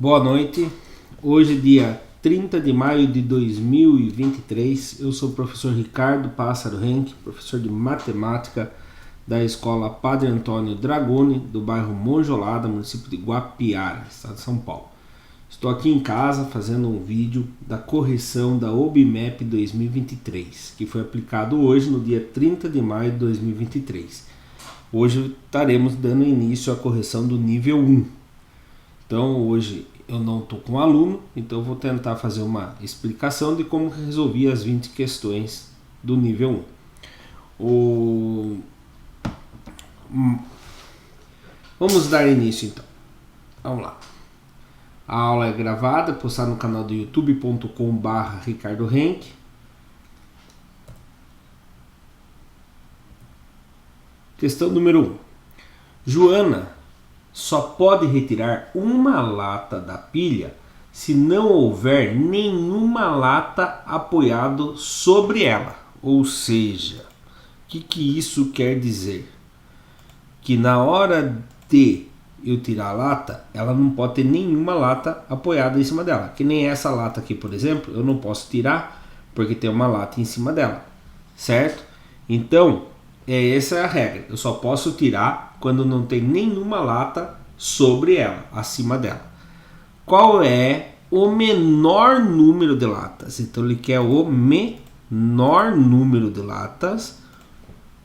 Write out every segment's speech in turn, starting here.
Boa noite, hoje dia 30 de maio de 2023, eu sou o professor Ricardo Pássaro Henke, professor de matemática da escola Padre Antônio Dragoni, do bairro Monjolada, município de Guapiara, estado de São Paulo. Estou aqui em casa fazendo um vídeo da correção da OBMEP 2023, que foi aplicado hoje no dia 30 de maio de 2023. Hoje estaremos dando início à correção do nível 1. Então hoje eu não estou com aluno, então eu vou tentar fazer uma explicação de como resolvi as 20 questões do nível 1. Vamos dar início então. Vamos lá. A aula é gravada, postada no canal do youtube.com/Ricardo Henke. Questão número 1. Joana só pode retirar uma lata da pilha se não houver nenhuma lata apoiado sobre ela. Ou seja, o que isso quer dizer? Que na hora de eu tirar a lata, ela não pode ter nenhuma lata apoiada em cima dela. Que nem essa lata aqui, por exemplo, eu não posso tirar porque tem uma lata em cima dela, certo? Então, essa é a regra. Eu só posso tirar quando não tem nenhuma lata sobre ela, acima dela. Qual é o menor número de latas? Então ele quer o menor número de latas.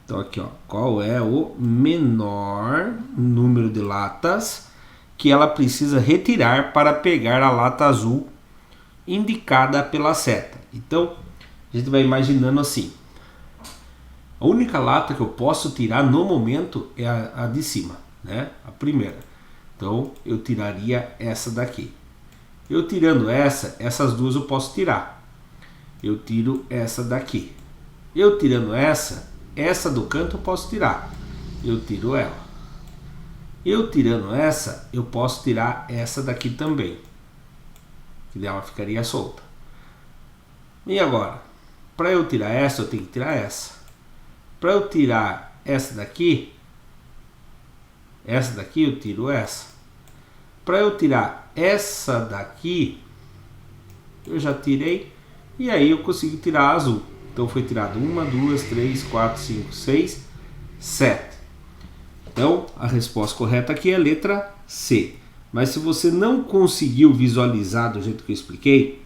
Então aqui, ó, qual é o menor número de latas que ela precisa retirar para pegar a lata azul indicada pela seta? Então a gente vai imaginando assim. A única lata que eu posso tirar no momento é a de cima, né? A primeira. Então eu tiraria essa daqui. Eu tirando essas duas eu posso tirar. Eu tiro essa daqui. Eu tirando essa do canto eu posso tirar. Eu tiro ela. Eu tirando essa, eu posso tirar essa daqui também. Que ela ficaria solta. E agora? Para eu tirar essa, eu tenho que tirar essa. Para eu tirar essa daqui eu tiro essa. Para eu tirar essa daqui, eu já tirei. E aí eu consigo tirar a azul. Então foi tirado 1, 2, 3, 4, 5, 6, 7. Então a resposta correta aqui é a letra C. Mas se você não conseguiu visualizar do jeito que eu expliquei,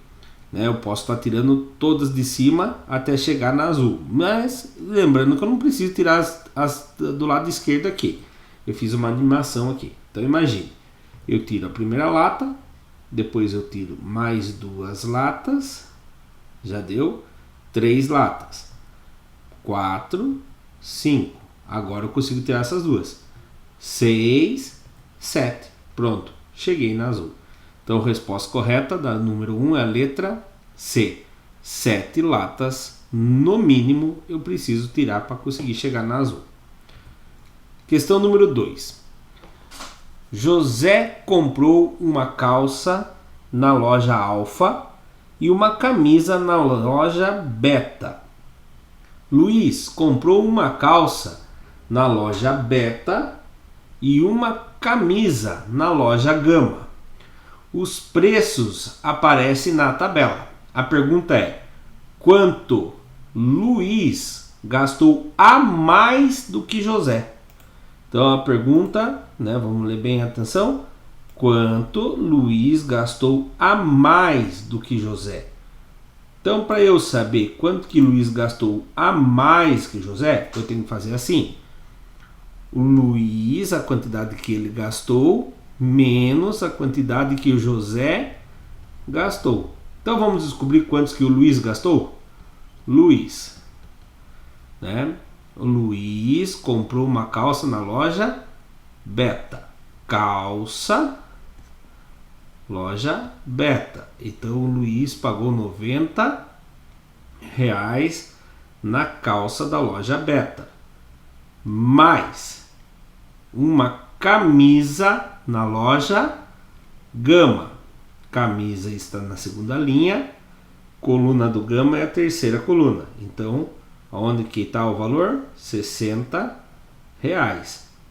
né, eu posso estar tirando todas de cima até chegar na azul. Mas lembrando que eu não preciso tirar as do lado esquerdo aqui. Eu fiz uma animação aqui. Então imagine, eu tiro a primeira lata, depois eu tiro mais 2 latas, já deu 3 latas, 4, 5, agora eu consigo tirar essas duas, 6, 7, pronto, cheguei na azul. Então a resposta correta da número 1 é a letra C, 7 latas no mínimo eu preciso tirar para conseguir chegar na azul. Questão número 2. José comprou uma calça na loja Alfa e uma camisa na loja Beta. Luiz comprou uma calça na loja Beta e uma camisa na loja Gama. Os preços aparecem na tabela. A pergunta é: quanto Luiz gastou a mais do que José? Então a pergunta, né, vamos ler bem a atenção. Quanto Luiz gastou a mais do que José? Então, para eu saber quanto que Luiz gastou a mais que José, eu tenho que fazer assim. O Luiz, a quantidade que ele gastou, menos a quantidade que o José gastou. Então vamos descobrir quantos que o Luiz gastou? Luiz, né? O Luiz comprou uma calça na loja Beta. Calça, loja Beta. Então o Luiz pagou R$90 na calça da loja Beta. Mais uma camisa na loja Gama. Camisa está na segunda linha. Coluna do Gama é a terceira coluna. Então, onde que está o valor? R$60.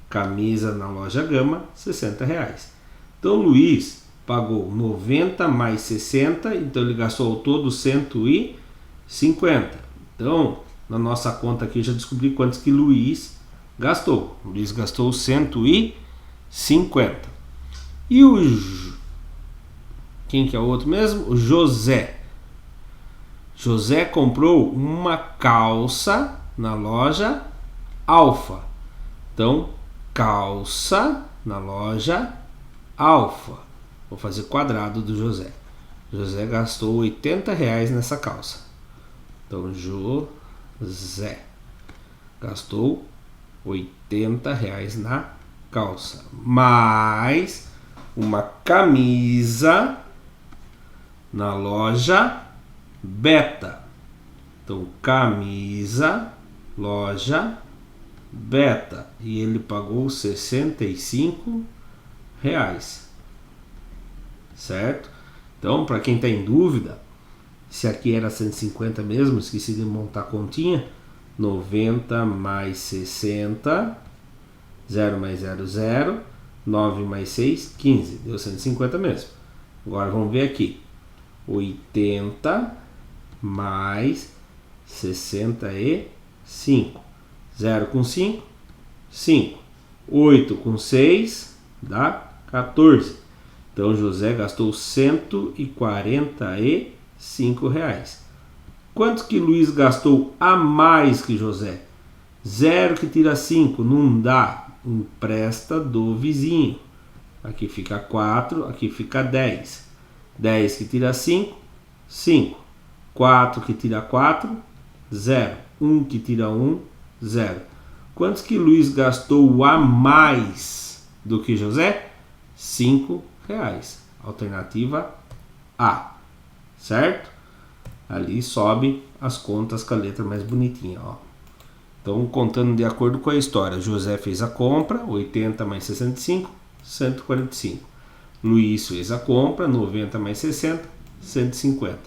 Camisa na loja Gama, R$60. Então, Luiz pagou 90 mais 60, então ele gastou ao todo 150. Então, na nossa conta aqui, já descobri quantos que Luiz gastou. Luiz gastou 150. E quem que é o outro mesmo? O José. José comprou uma calça na loja Alfa. Então, calça na loja Alfa. Vou fazer quadrado do José. José gastou 80 reais nessa calça. Então, José gastou 80 reais na calça. Mais uma camisa na loja Beta. Então, camisa, loja Beta. E ele pagou 65 reais. Certo? Então, para quem está em dúvida, se aqui era 150 mesmo, esqueci de montar a continha. 90 mais 60, 0 mais 0, 0, 9 mais 6, 15. Deu 150 mesmo. Agora vamos ver aqui. 80 mais 65. 0 com 5, 5. 8 com 6 dá 14. Então José gastou 145 reais. Quanto que Luiz gastou a mais que José? 0 que tira 5 não dá. Empresta do vizinho. Aqui fica 4, aqui fica 10. 10 que tira 5, 5. 4 que tira 4, 0. 1 que tira 1, 0. Quantos que Luiz gastou a mais do que José? 5 reais. Alternativa A. Certo? Ali sobe as contas com a letra mais bonitinha, ó. Então, contando de acordo com a história, José fez a compra, 80 mais 65, 145. Luiz fez a compra, 90 mais 60, 150.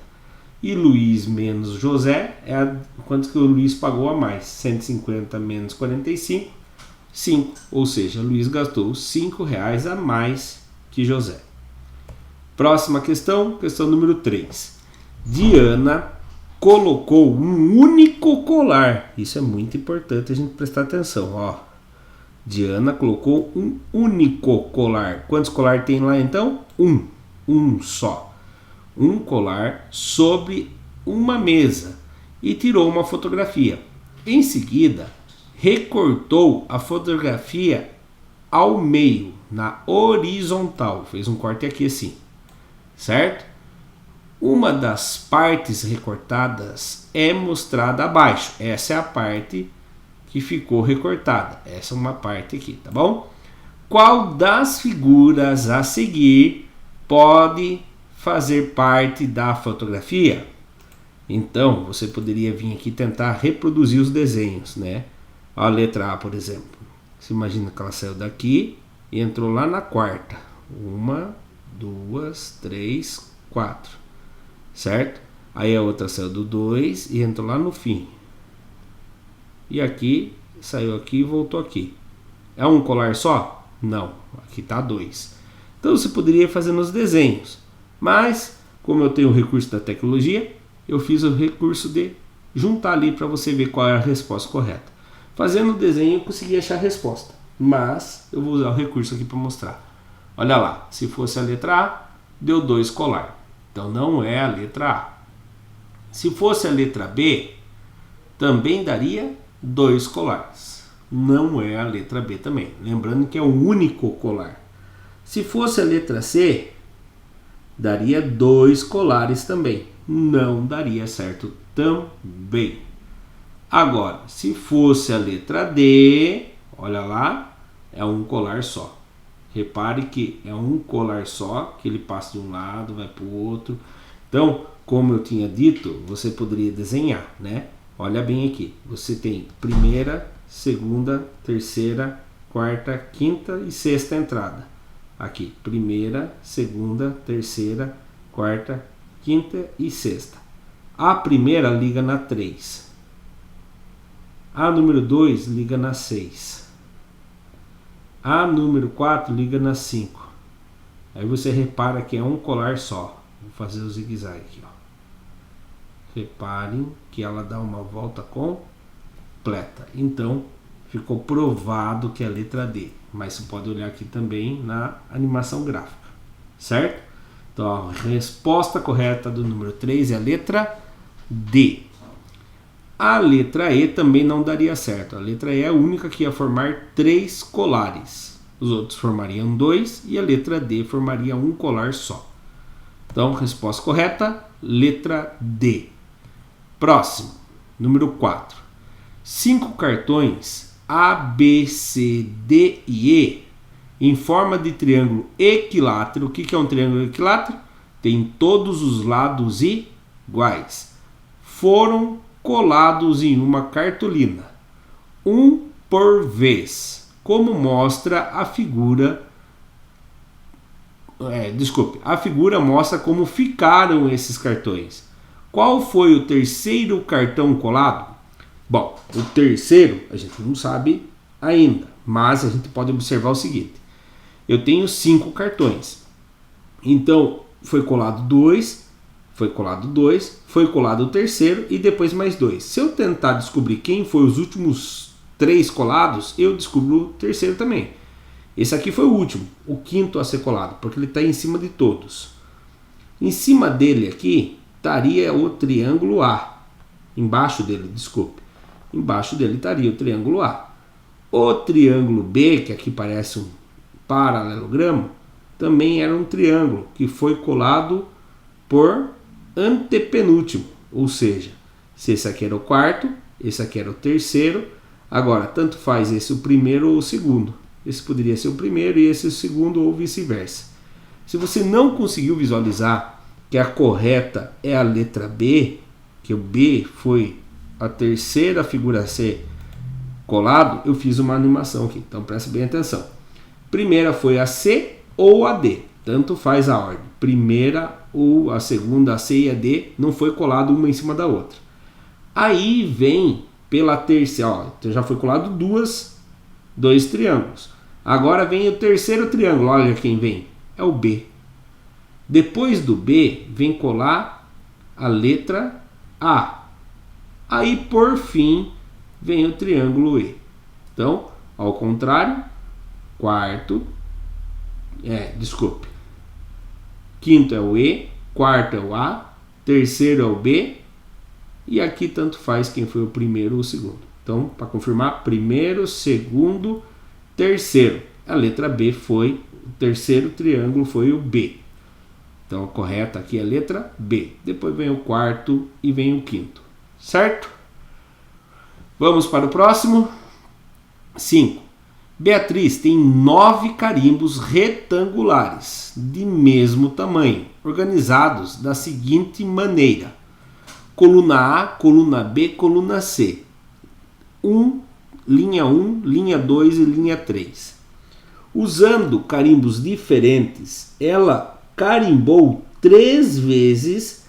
E Luiz menos José, quanto que o Luiz pagou a mais? 150 menos 45, 5. Ou seja, Luiz gastou 5 reais a mais que José. Próxima questão, questão número 3. Diana colocou um único colar. Isso é muito importante a gente prestar atenção, ó. Diana colocou um único colar. Quantos colar tem lá então? Um só. Um colar sobre uma mesa e tirou uma fotografia. Em seguida, recortou a fotografia ao meio, na horizontal. Fez um corte aqui assim, certo? Uma das partes recortadas é mostrada abaixo. Essa é a parte que ficou recortada. Essa é uma parte aqui, tá bom? Qual das figuras a seguir pode fazer parte da fotografia? Então, você poderia vir aqui tentar reproduzir os desenhos, né? A letra A, por exemplo. Você imagina que ela saiu daqui e entrou lá na quarta. 1, 2, 3, 4. Certo? Aí a outra saiu do 2 e entrou lá no fim. E aqui, saiu aqui e voltou aqui. É um colar só? Não, aqui tá 2. Então você poderia fazer nos desenhos. Mas, como eu tenho o recurso da tecnologia, eu fiz o recurso de juntar ali para você ver qual é a resposta correta. Fazendo o desenho eu consegui achar a resposta. Mas, eu vou usar o recurso aqui para mostrar. Olha lá, se fosse a letra A, deu 2 colar. Então não é a letra A. Se fosse a letra B, também daria 2 colares. Não é a letra B também. Lembrando que é um único colar. Se fosse a letra C, daria 2 colares também. Não daria certo também. Agora, se fosse a letra D, olha lá, é um colar só. Repare que é um colar só, que ele passa de um lado, vai para o outro. Então, como eu tinha dito, você poderia desenhar, né? Olha bem aqui. Você tem primeira, segunda, terceira, quarta, quinta e sexta entrada. Aqui, primeira, segunda, terceira, quarta, quinta e sexta. A primeira liga na 3. A número 2 liga na 6. A número 4 liga na 5. Aí você repara que é um colar só. Vou fazer o zigue-zague aqui, ó. Reparem que ela dá uma volta completa. Então, ficou provado que é a letra D. Mas você pode olhar aqui também na animação gráfica, certo? Então, a resposta correta do número 3 é a letra D. A letra E também não daria certo. A letra E é a única que ia formar 3 colares. Os outros formariam 2 e a letra D formaria um colar só. Então, resposta correta, letra D. Próximo, número 4. 5 cartões A, B, C, D e E em forma de triângulo equilátero. O que é um triângulo equilátero? Tem todos os lados iguais. Foram colados em uma cartolina, um por vez, como mostra a figura. A figura mostra como ficaram esses cartões. Qual foi o terceiro cartão colado? Bom, o terceiro a gente não sabe ainda, mas a gente pode observar o seguinte: eu tenho 5 cartões, então foi colado 2, foi colado 2, foi colado o terceiro e depois mais 2. Se eu tentar descobrir quem foi os últimos 3 colados, eu descubro o terceiro também. Esse aqui foi o último, o quinto a ser colado, porque ele está em cima de todos. Em cima dele aqui estaria o triângulo A. Embaixo dele, desculpe. Embaixo dele estaria o triângulo A. O triângulo B, que aqui parece um paralelogramo, também era um triângulo que foi colado por antepenúltimo. Ou seja, se esse aqui era o quarto, esse aqui era o terceiro. Agora, tanto faz esse o primeiro ou o segundo. Esse poderia ser o primeiro e esse o segundo ou vice-versa. Se você não conseguiu visualizar que a correta é a letra B, que o B foi a terceira figura a ser colado, eu fiz uma animação aqui. Então presta bem atenção. Primeira foi a C ou a D. Tanto faz a ordem. Primeira ou a segunda, a C e a D, não foi colado uma em cima da outra. Aí vem pela terceira, ó, então já foi colado dois triângulos. Agora vem o terceiro triângulo, olha quem vem, é o B. Depois do B, vem colar a letra A. Aí, por fim, vem o triângulo E. Então, ao contrário, quinto é o E, quarto é o A, terceiro é o B, e aqui tanto faz quem foi o primeiro ou o segundo. Então, para confirmar, primeiro, segundo, terceiro. A letra B foi, o terceiro triângulo foi o B. Então, a correta aqui é a letra B. Depois vem o quarto e vem o quinto. Certo? Vamos para o próximo. 5. Beatriz tem 9 carimbos retangulares de mesmo tamanho, organizados da seguinte maneira: coluna A, coluna B, coluna C. Linha 1, linha 2 e linha 3. Usando carimbos diferentes, ela carimbou 3 vezes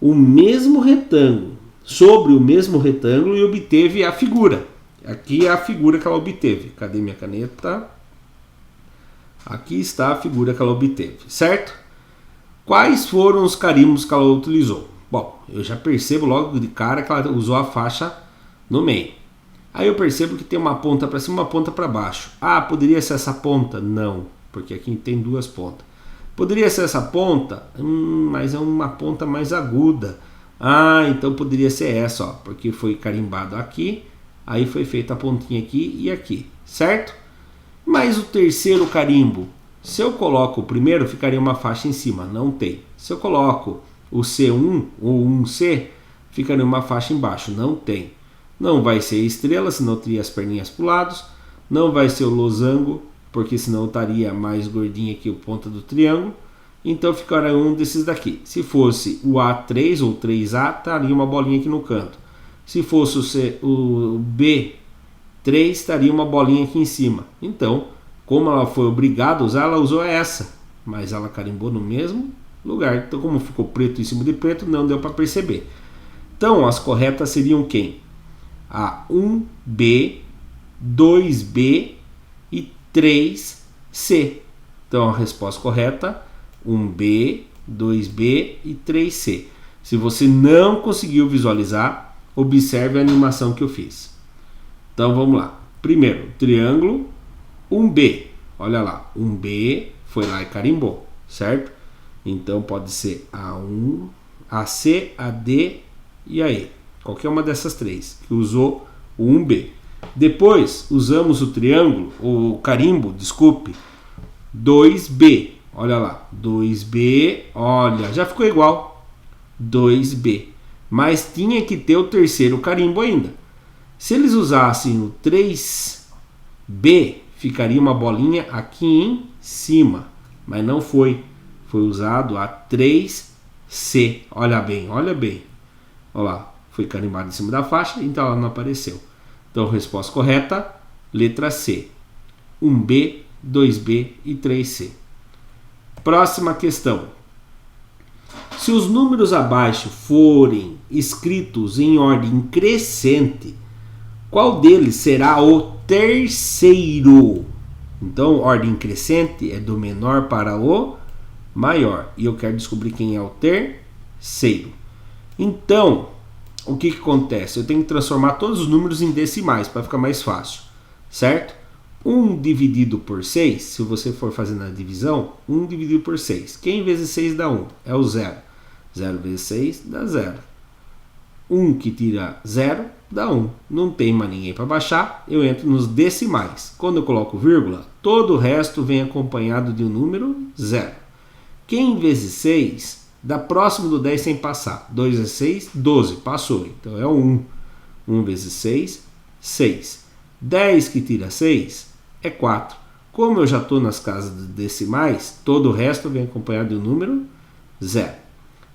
o mesmo retângulo, sobre o mesmo retângulo, e obteve a figura. Aqui é a figura que ela obteve. Cadê minha caneta? Aqui está a figura que ela obteve, certo? Quais foram os carimbos que ela utilizou? Bom, eu já percebo logo de cara que ela usou a faixa no meio. Aí eu percebo que tem uma ponta para cima e uma ponta para baixo. Ah, poderia ser essa ponta? Não, porque aqui tem 2 pontas. Poderia ser essa ponta? Mas é uma ponta mais aguda. Ah, então poderia ser essa, ó, porque foi carimbado aqui, aí foi feita a pontinha aqui e aqui, certo? Mas o terceiro carimbo, se eu coloco o primeiro, ficaria uma faixa em cima, não tem. Se eu coloco o C1 ou 1C, ficaria uma faixa embaixo, não tem. Não vai ser estrela, senão teria as perninhas para os lados. Não vai ser o losango, porque senão estaria mais gordinho aqui o ponta do triângulo. Então ficaria um desses daqui. Se fosse o A3 ou 3A, estaria uma bolinha aqui no canto. Se fosse o B3, estaria uma bolinha aqui em cima. Então, como ela foi obrigada a usar, ela usou essa. Mas ela carimbou no mesmo lugar. Então, como ficou preto em cima de preto, não deu para perceber. Então, as corretas seriam quem? A 1B, 2B e 3C. Então a resposta correta, 1B, 2B e 3C. Se você não conseguiu visualizar, observe a animação que eu fiz. Então vamos lá. Primeiro, triângulo 1B. Olha lá, 1B foi lá e carimbou, certo? Então pode ser A1, AC, AD e AE. Qualquer uma dessas três que usou o 1B. Depois usamos o triângulo, o carimbo, desculpe, 2B. Olha lá, 2B, olha, já ficou igual. 2B. Mas tinha que ter o terceiro carimbo ainda. Se eles usassem o 3B, ficaria uma bolinha aqui em cima. Mas não foi. Foi usado a 3C. Olha bem, olha bem. Olha lá, foi carimbado em cima da faixa, então ela não apareceu. Então, resposta correta, letra C. 1B, 2B e 3C. Próxima questão. Se os números abaixo forem escritos em ordem crescente, qual deles será o terceiro? Então, ordem crescente é do menor para o maior. E eu quero descobrir quem é o terceiro. Então, o que acontece? Eu tenho que transformar todos os números em decimais para ficar mais fácil, certo? 1 dividido por 6, se você for fazendo a divisão, 1 dividido por 6. Quem vezes 6 dá 1? É o 0. 0 vezes 6 dá 0. 1 que tira 0 dá 1. Não tem mais ninguém para baixar, eu entro nos decimais. Quando eu coloco vírgula, todo o resto vem acompanhado de um número 0. Quem vezes 6 dá próximo do 10 sem passar. 2 vezes 6, 12. Passou. Então é o 1. 1 vezes 6, 6. 10 que tira 6 é 4. Como eu já estou nas casas de decimais, todo o resto vem acompanhado de um número 0.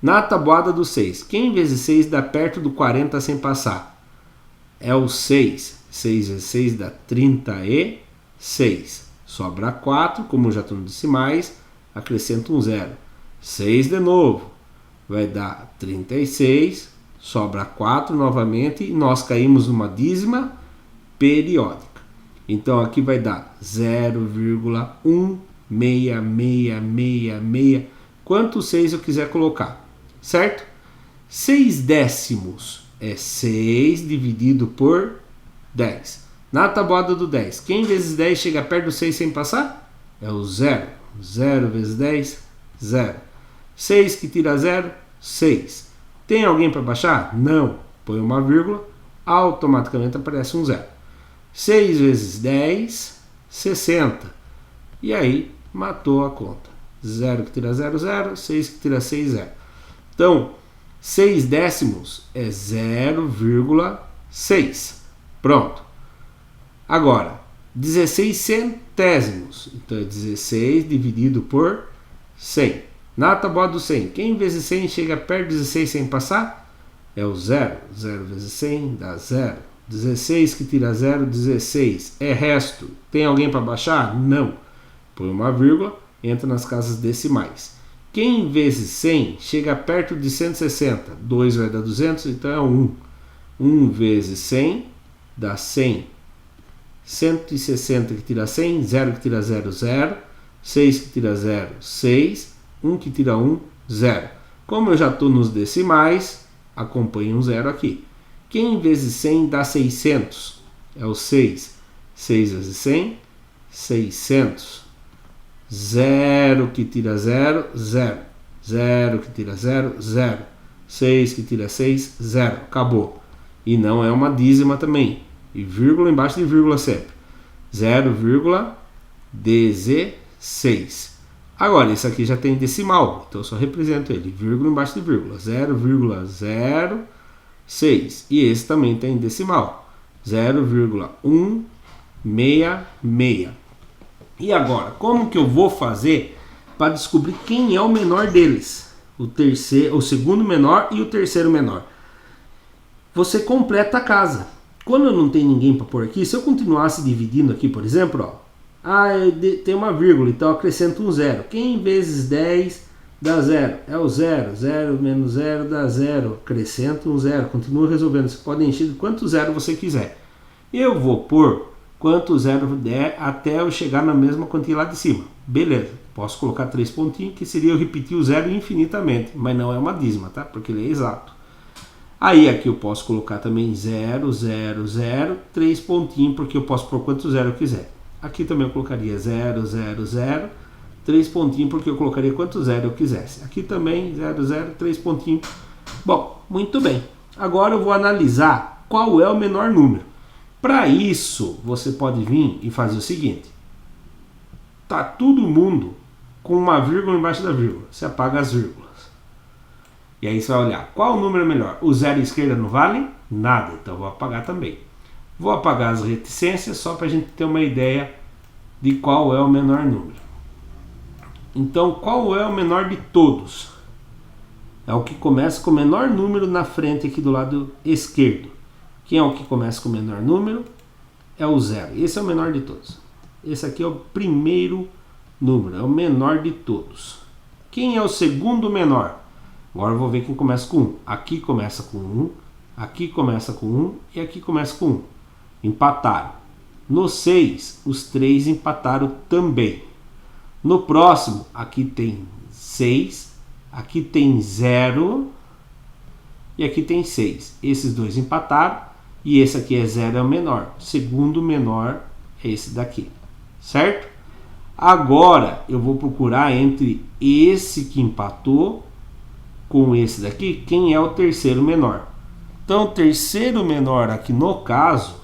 Na tabuada do 6, quem vezes 6 dá perto do 40 sem passar? É o 6. 6 vezes 6 dá 36. Sobra 4, como eu já estou nos decimais, acrescento um 0. 6 de novo, vai dar 36, sobra 4 novamente e nós caímos numa dízima periódica. Então aqui vai dar 0,16666, quanto 6 eu quiser colocar, certo? 6 décimos é 6 dividido por 10. Na tabuada do 10, quem vezes 10 chega perto do 6 sem passar? É o 0. 0 vezes 10, 0. 6 que tira 0, 6. Tem alguém para baixar? Não. Põe uma vírgula, automaticamente aparece um 0. 6 vezes 10, 60. E aí, matou a conta. 0 que tira 0, 0. 6 que tira 6, 0. Então, 6 décimos é 0,6. Pronto. Agora, 16 centésimos. Então, é 16 dividido por 100. Na tabuada do 100, quem vezes 100 chega perto de 16 sem passar? É o 0. 0 vezes 100 dá 0. 16 que tira 0, 16. É resto. Tem alguém para baixar? Não. Põe uma vírgula, entra nas casas decimais. Quem vezes 100 chega perto de 160? 2 vai dar 200, então é 1. 1 vezes 100 dá 100. 160 que tira 100, 0 que tira 0, 0. 6 que tira 0, 6. 1 que tira 1, 0. Como eu já estou nos decimais, acompanhe um 0 aqui. Quem vezes 100 dá 600? É o 6. 6 vezes 100, 600. 0 que tira 0, 0. 0 que tira 0, 0. 6 que tira 6, 0. Acabou. E não é uma dízima também. E vírgula embaixo de vírgula sempre. 0,16. Agora, esse aqui já tem decimal, então eu só represento ele, vírgula embaixo de vírgula, 0,06. E esse também tem decimal, 0,166. E agora, como que eu vou fazer para descobrir quem é o menor deles? O segundo menor e o terceiro menor. Você completa a casa. Quando eu não tenho ninguém para pôr aqui, se eu continuasse dividindo aqui, por exemplo, ó, tem uma vírgula, então acrescento um 0. Quem vezes 10 dá 0? É o 0. 0 menos 0 dá 0. Acrescento um 0. Continua resolvendo. Você pode encher de quanto 0 você quiser. Eu vou pôr quanto zero der até eu chegar na mesma quantia lá de cima. Beleza, posso colocar 3 pontinhos, que seria eu repetir o zero infinitamente, mas não é uma dízima, tá? Porque ele é exato. Aí aqui eu posso colocar também 0, 0, 0, 3 pontinhos, porque eu posso pôr quanto zero eu quiser. Aqui também eu colocaria 0, 0, 0, 3 pontinhos, porque eu colocaria quanto zero eu quisesse. Aqui também 0, 0, 3 pontinhos. Bom, muito bem. Agora eu vou analisar qual é o menor número. Para isso, você pode vir e fazer o seguinte. Tá todo mundo com uma vírgula embaixo da vírgula. Você apaga as vírgulas. E aí você vai olhar, qual o número é melhor? O zero à esquerda não vale nada, então eu vou apagar também. Vou apagar as reticências só para a gente ter uma ideia de qual é o menor número. Então, qual é o menor de todos? É o que começa com o menor número na frente aqui do lado esquerdo. Quem é o que começa com o menor número? É o zero. Esse é o menor de todos. Esse aqui é o primeiro número, é o menor de todos. Quem é o segundo menor? Agora eu vou ver quem começa com 1. Aqui começa com 1, aqui começa com 1 e aqui começa com 1. Empataram. No 6, os 3 empataram também. No próximo, aqui tem 6, aqui tem 0 e aqui tem 6. Esses dois empataram e esse aqui é 0, é o menor. O segundo menor é esse daqui, certo? Agora eu vou procurar entre esse que empatou com esse daqui, quem é o terceiro menor. Então o terceiro menor aqui no caso,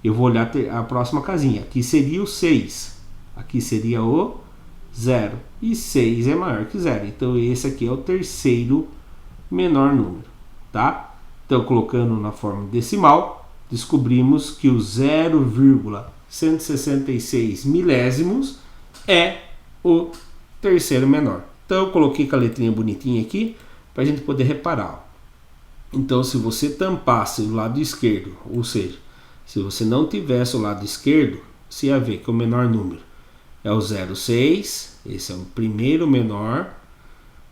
eu vou olhar a próxima casinha. Aqui seria o 6, aqui seria o 0 e 6 é maior que 0. Então esse aqui é o terceiro menor número, tá? Então colocando na forma decimal, descobrimos que o 0,166 milésimos é o terceiro menor. Então eu coloquei com a letrinha bonitinha aqui para a gente poder reparar. Então se você tampasse o lado esquerdo, ou seja, se você não tivesse o lado esquerdo, você ia ver que o menor número é o 0,6, esse é o primeiro menor.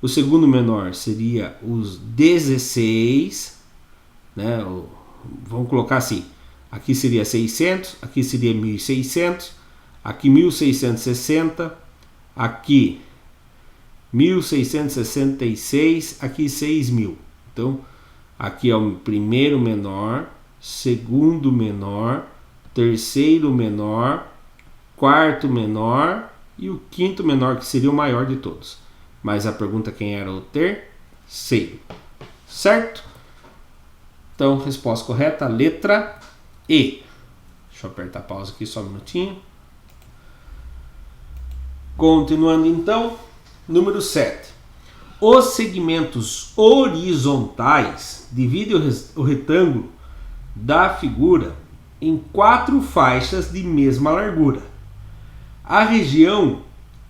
O segundo menor seria os 16, né? Vamos colocar assim, aqui seria 600, aqui seria 1600, aqui 1660, aqui 1666, aqui 6000. Então aqui é o primeiro menor, segundo menor, terceiro menor, quarto menor e o quinto menor, que seria o maior de todos. Mas a pergunta é quem era o terceiro, certo? Então, resposta correta, letra E. Deixa eu apertar a pausa aqui só um minutinho. Continuando então, número 7. Os segmentos horizontais dividem o retângulo da figura em 4 faixas de mesma largura. A região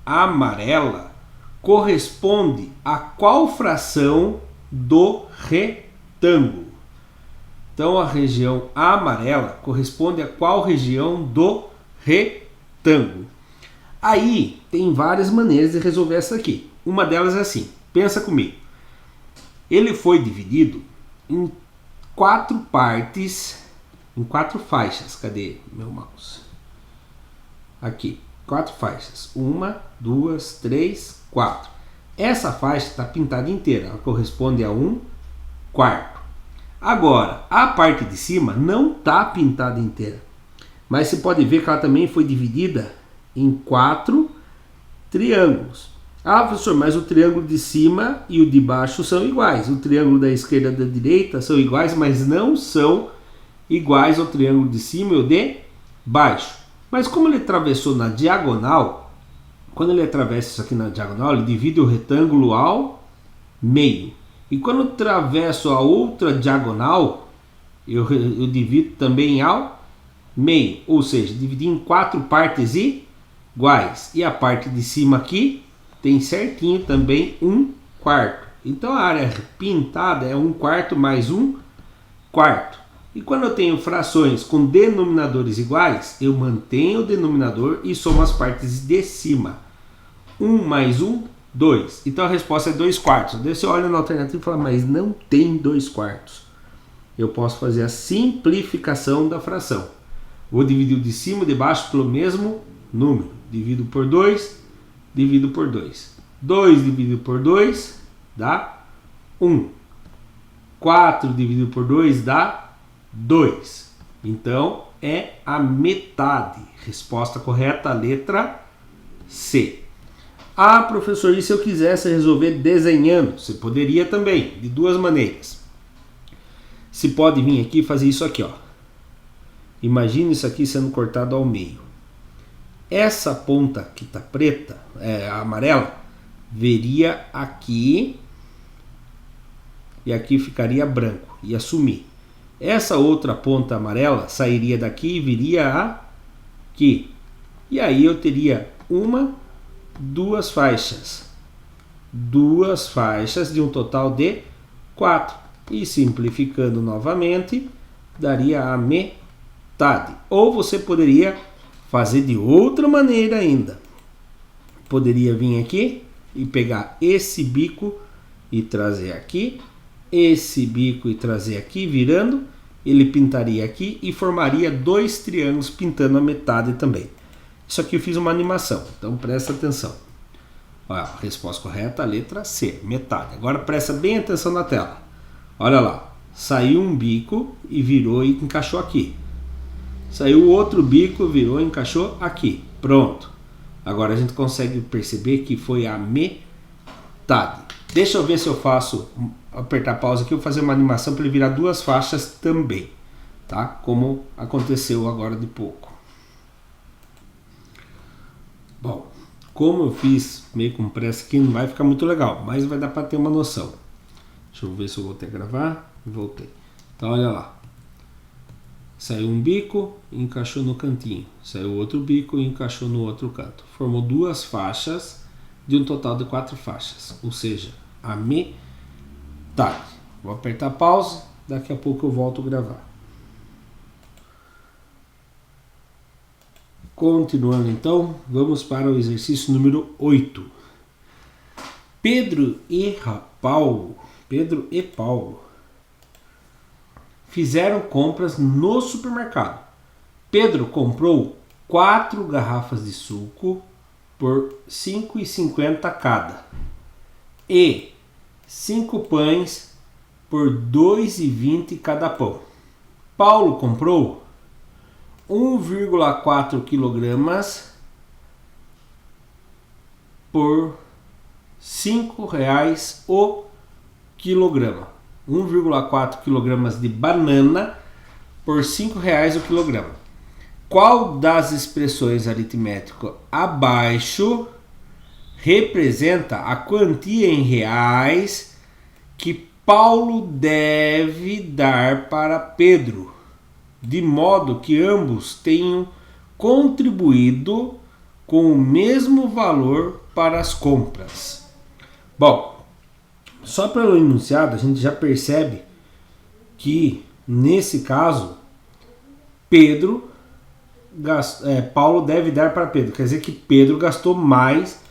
amarela corresponde a qual fração do retângulo? Então a região amarela corresponde a qual região do retângulo? Aí tem várias maneiras de resolver essa aqui. Uma delas é assim, pensa comigo. Ele foi dividido em 4 partes, em 4 faixas. Cadê meu mouse? Aqui, 4 faixas. 1, 2, 3, 4. Essa faixa está pintada inteira, ela corresponde a 1/4. Agora, a parte de cima não está pintada inteira, mas você pode ver que ela também foi dividida em 4 triângulos. Ah, professor, mas o triângulo de cima e o de baixo são iguais. O triângulo da esquerda e da direita são iguais, mas não são iguais ao triângulo de cima e o de baixo. Mas como ele atravessou na diagonal, quando ele atravessa isso aqui na diagonal, ele divide o retângulo ao meio. E quando eu atravesso a outra diagonal, eu divido também ao meio. Ou seja, dividi em 4 partes iguais. E a parte de cima aqui tem certinho também 1/4. Então a área pintada é 1/4 mais 1/4. E quando eu tenho frações com denominadores iguais, eu mantenho o denominador e somo as partes de cima. 1 mais 1, 2. Então a resposta é 2/4. Daí você olha na alternativa e fala, mas não tem 2/4. Eu posso fazer a simplificação da fração. Vou dividir o de cima e de baixo pelo mesmo número. Divido por 2, divido por 2. 2 dividido por 2 dá 1. 4 dividido por 2 dá 2. Então, é a metade. Resposta correta, letra C. Ah, professor, e se eu quisesse resolver desenhando? Você poderia também, de duas maneiras. Você pode vir aqui e fazer isso aqui, ó. Imagina isso aqui sendo cortado ao meio. Essa ponta que está preta, amarela, viria aqui e aqui ficaria branco, ia sumir. Essa outra ponta amarela sairia daqui e viria aqui. E aí eu teria duas faixas. Duas faixas de um total de 4. E simplificando novamente, daria a metade. Ou você poderia fazer de outra maneira ainda. Poderia vir aqui e pegar esse bico e trazer aqui. Esse bico e trazer aqui, virando. Ele pintaria aqui e formaria 2 triângulos pintando a metade também. Isso aqui eu fiz uma animação, então presta atenção. Olha, a resposta correta, a letra C, metade. Agora presta bem atenção na tela. Olha lá, saiu um bico e virou e encaixou aqui. Saiu outro bico, virou e encaixou aqui. Pronto. Agora a gente consegue perceber que foi a metade. Deixa eu ver se eu faço, apertar pausa aqui, eu vou fazer uma animação para ele virar 2 faixas também, tá? Como aconteceu agora de pouco. Bom, como eu fiz meio com pressa aqui, não vai ficar muito legal, mas vai dar para ter uma noção. Deixa eu ver se eu voltei a gravar. Voltei. Então olha lá. Saiu um bico e encaixou no cantinho. Saiu outro bico e encaixou no outro canto. Formou 2 faixas de um total de 4 faixas. Ou seja, a metade. Vou apertar pausa. Daqui a pouco eu volto a gravar. Continuando então, vamos para o exercício número 8. Pedro e Paulo fizeram compras no supermercado. Pedro comprou 4 garrafas de suco por R$ 5,50 cada e 5 pães por R$ 2,20 cada pão. Paulo comprou 1,4 kg por R$ 5,00 o quilograma. 1,4 kg de banana por R$ 5,00 o quilograma. Qual das expressões aritméticas abaixo representa a quantia em reais que Paulo deve dar para Pedro, de modo que ambos tenham contribuído com o mesmo valor para as compras? Bom, só pelo enunciado a gente já percebe que nesse caso Paulo deve dar para Pedro, quer dizer que Pedro gastou mais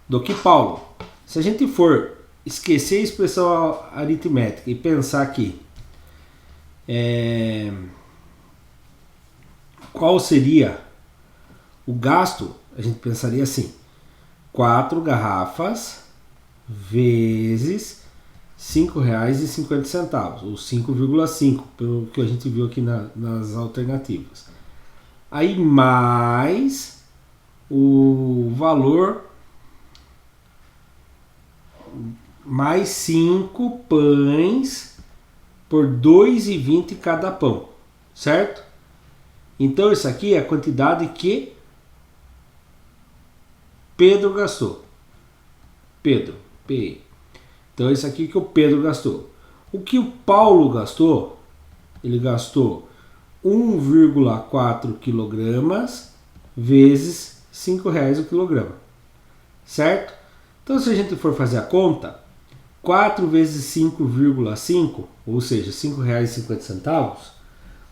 do que Paulo. Se a gente for esquecer a expressão aritmética e pensar aqui, qual seria o gasto, a gente pensaria assim: 4 garrafas vezes R$ 5,50, ou 5,5, pelo que a gente viu aqui nas alternativas. Aí mais o valor, mais 5 pães por R$ 2,20 cada pão, certo? Então isso aqui é a quantidade que Pedro gastou. Pedro, P. Então isso aqui que o Pedro gastou. O que o Paulo gastou? Ele gastou 1,4 kg vezes R$ 5,00 o quilograma, certo? Então se a gente for fazer a conta, 4 vezes 5,5, ou seja, R$ 5,50,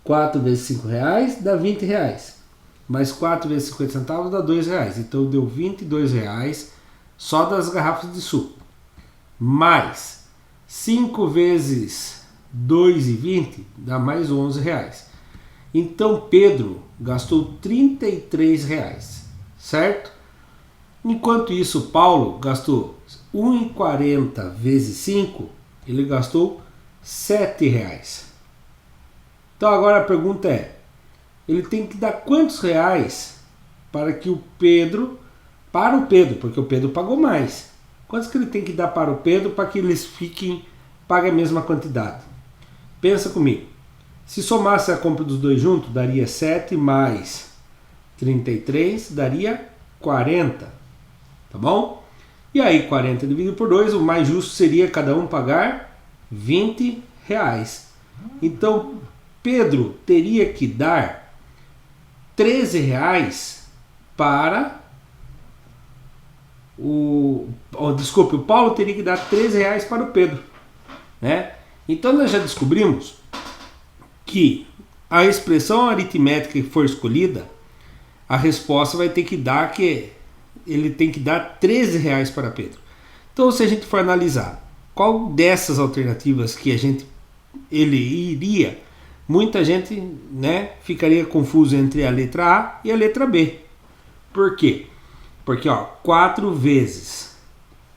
4 vezes R$ 5,00 dá R$ 20,00, mais 4 vezes R$ 50 dá R$ 2,00, então deu R$ 22,00 só das garrafas de suco, mais 5 vezes R$ 2,20 dá mais R$ 11,00. Então Pedro gastou 33 reais, certo? Enquanto isso, Paulo gastou 1,40 vezes 5, ele gastou 7 reais. Então agora a pergunta é, ele tem que dar quantos reais para que o Pedro, porque o Pedro pagou mais. Quantos que ele tem que dar para o Pedro para que eles paguem a mesma quantidade? Pensa comigo. Se somasse a compra dos dois juntos, daria 7 mais 33, daria 40. Tá bom? E aí 40 dividido por 2, o mais justo seria cada um pagar 20 reais. Então Pedro teria que dar 13 reais para o Paulo teria que dar 13 reais para o Pedro, né? Então nós já descobrimos que a expressão aritmética que for escolhida, a resposta vai ter que dar que ele tem que dar 13 reais para Pedro. Então se a gente for analisar qual dessas alternativas que ele iria, muita gente, né, ficaria confuso entre a letra A e a letra B. Por quê? Porque 4 vezes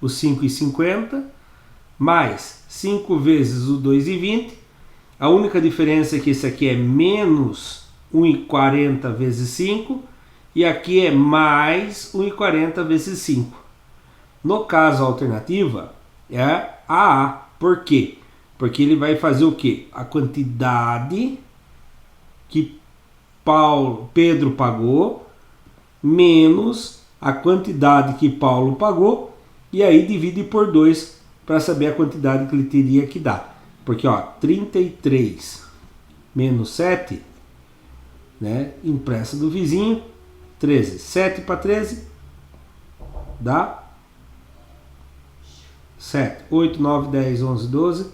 o 5,50 mais 5 vezes o 2,20. A única diferença é que esse aqui é menos 1,40 vezes 5 e aqui é mais 1,40 vezes 5. No caso, a alternativa é a A. Por quê? Porque ele vai fazer o quê? A quantidade que Pedro pagou menos a quantidade que Paulo pagou e aí divide por 2 para saber a quantidade que ele teria que dar. Porque 33 menos 7, né, empresta do vizinho, 13. 7 para 13 dá 7. 8, 9, 10, 11, 12,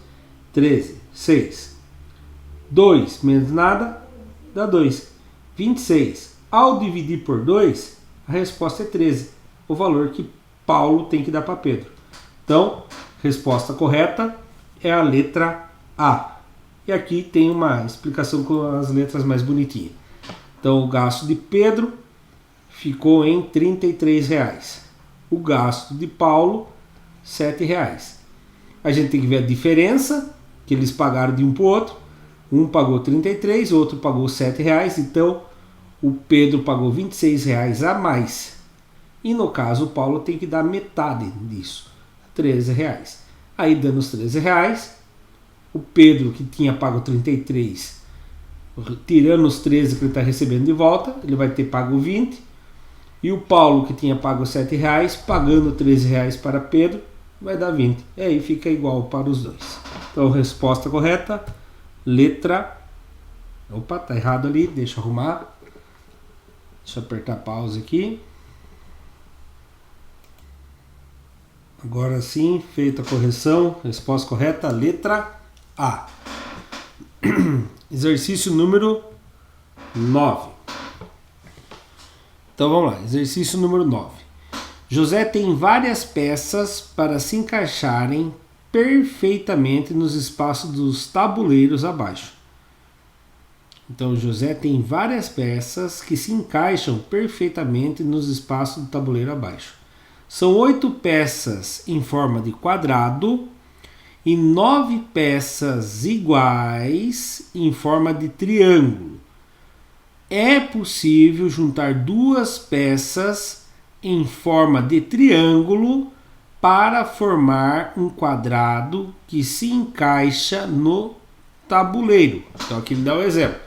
13. 6. 2 menos nada dá 2. 26. Ao dividir por 2, a resposta é 13. O valor que Paulo tem que dar para Pedro. Então, resposta correta é a letra A. E aqui tem uma explicação com as letras mais bonitinhas. Então, o gasto de Pedro ficou em 33 reais. O gasto de Paulo, 7 reais. A gente tem que ver a diferença que eles pagaram de um para o outro. Um pagou 33, o outro pagou 7 reais. Então, o Pedro pagou 26 reais a mais. E no caso, o Paulo tem que dar metade disso, 13 reais. Aí, dando os 13 reais, o Pedro, que tinha pago 33, tirando os 13 que ele está recebendo de volta, ele vai ter pago 20. E o Paulo, que tinha pago 7 reais, pagando 13 reais para Pedro, vai dar 20. E aí fica igual para os dois. Então, resposta correta, letra... Opa, tá errado ali, deixa eu arrumar. Deixa eu apertar pause aqui. Agora sim, feita a correção, resposta correta, letra A. Exercício número 9. Então vamos lá, exercício número 9. José tem várias peças para se encaixarem perfeitamente nos espaços dos tabuleiros abaixo. Então José tem várias peças que se encaixam perfeitamente nos espaços do tabuleiro abaixo. São 8 peças em forma de quadrado e 9 peças iguais em forma de triângulo. É possível juntar 2 peças em forma de triângulo para formar um quadrado que se encaixa no tabuleiro. Então aqui ele dá um exemplo.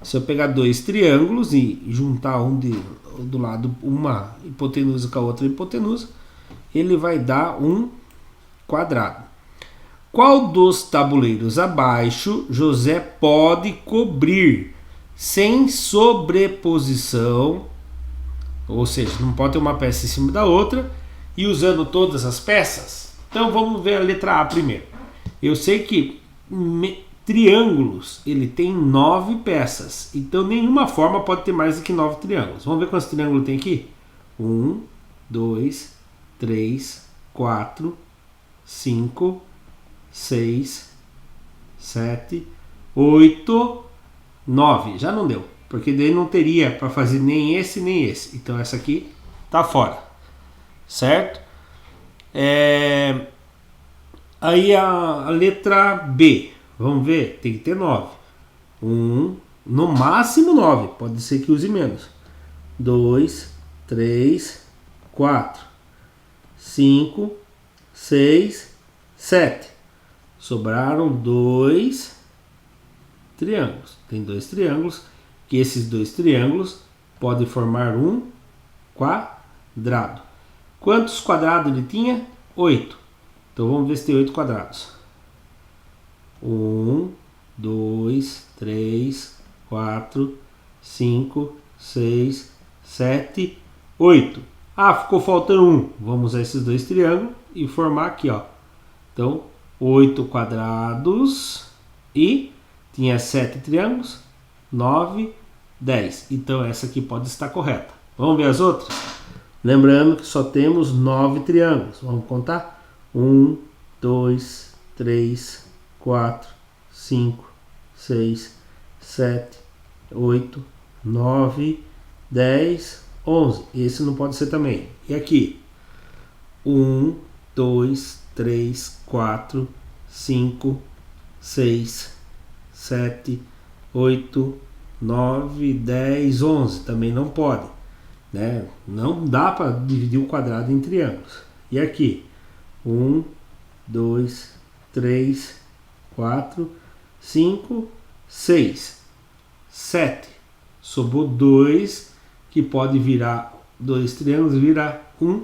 Se eu pegar 2 triângulos e juntar do lado uma hipotenusa com a outra hipotenusa, ele vai dar um quadrado. Qual dos tabuleiros abaixo José pode cobrir sem sobreposição? Ou seja, não pode ter uma peça em cima da outra e usando todas as peças? Então vamos ver a letra A primeiro. Eu sei que triângulos, ele tem 9 peças. Então nenhuma forma pode ter mais do que 9 triângulos. Vamos ver quantos triângulos tem aqui? 1, 2, 3, 4, 5, 6, 7, 8, 9. Já não deu, porque daí não teria para fazer nem esse nem esse. Então essa aqui tá fora, certo? Aí a letra B, vamos ver, tem que ter 9. No máximo 9, pode ser que use menos. 2, 3, 4, 5, 6, 7. Sobraram 2 triângulos. Tem 2 triângulos, que esses 2 triângulos podem formar um quadrado. Quantos quadrados ele tinha? 8. Então vamos ver se tem 8 quadrados. 1, 2, 3, 4, 5, 6, 7, 8. Ah, ficou faltando um. Vamos usar esses 2 triângulos e formar aqui, ó. Então, 8 quadrados e tinha 7 triângulos, 9, 10. Então essa aqui pode estar correta. Vamos ver as outras? Lembrando que só temos 9 triângulos. Vamos contar? 1, 2, 3, 4, 5, 6, 7, 8, 9, 10, 11. Esse não pode ser também. E aqui? 1, 2, 3, 4, 5, 6, 7, 8, 9, 10, 11. Também não pode, né? Não dá para dividir o quadrado em triângulos. E aqui? 1, 2, 3, 4, 5, 6, 7. Sobrou 2, que pode virar 2 triângulos, virar um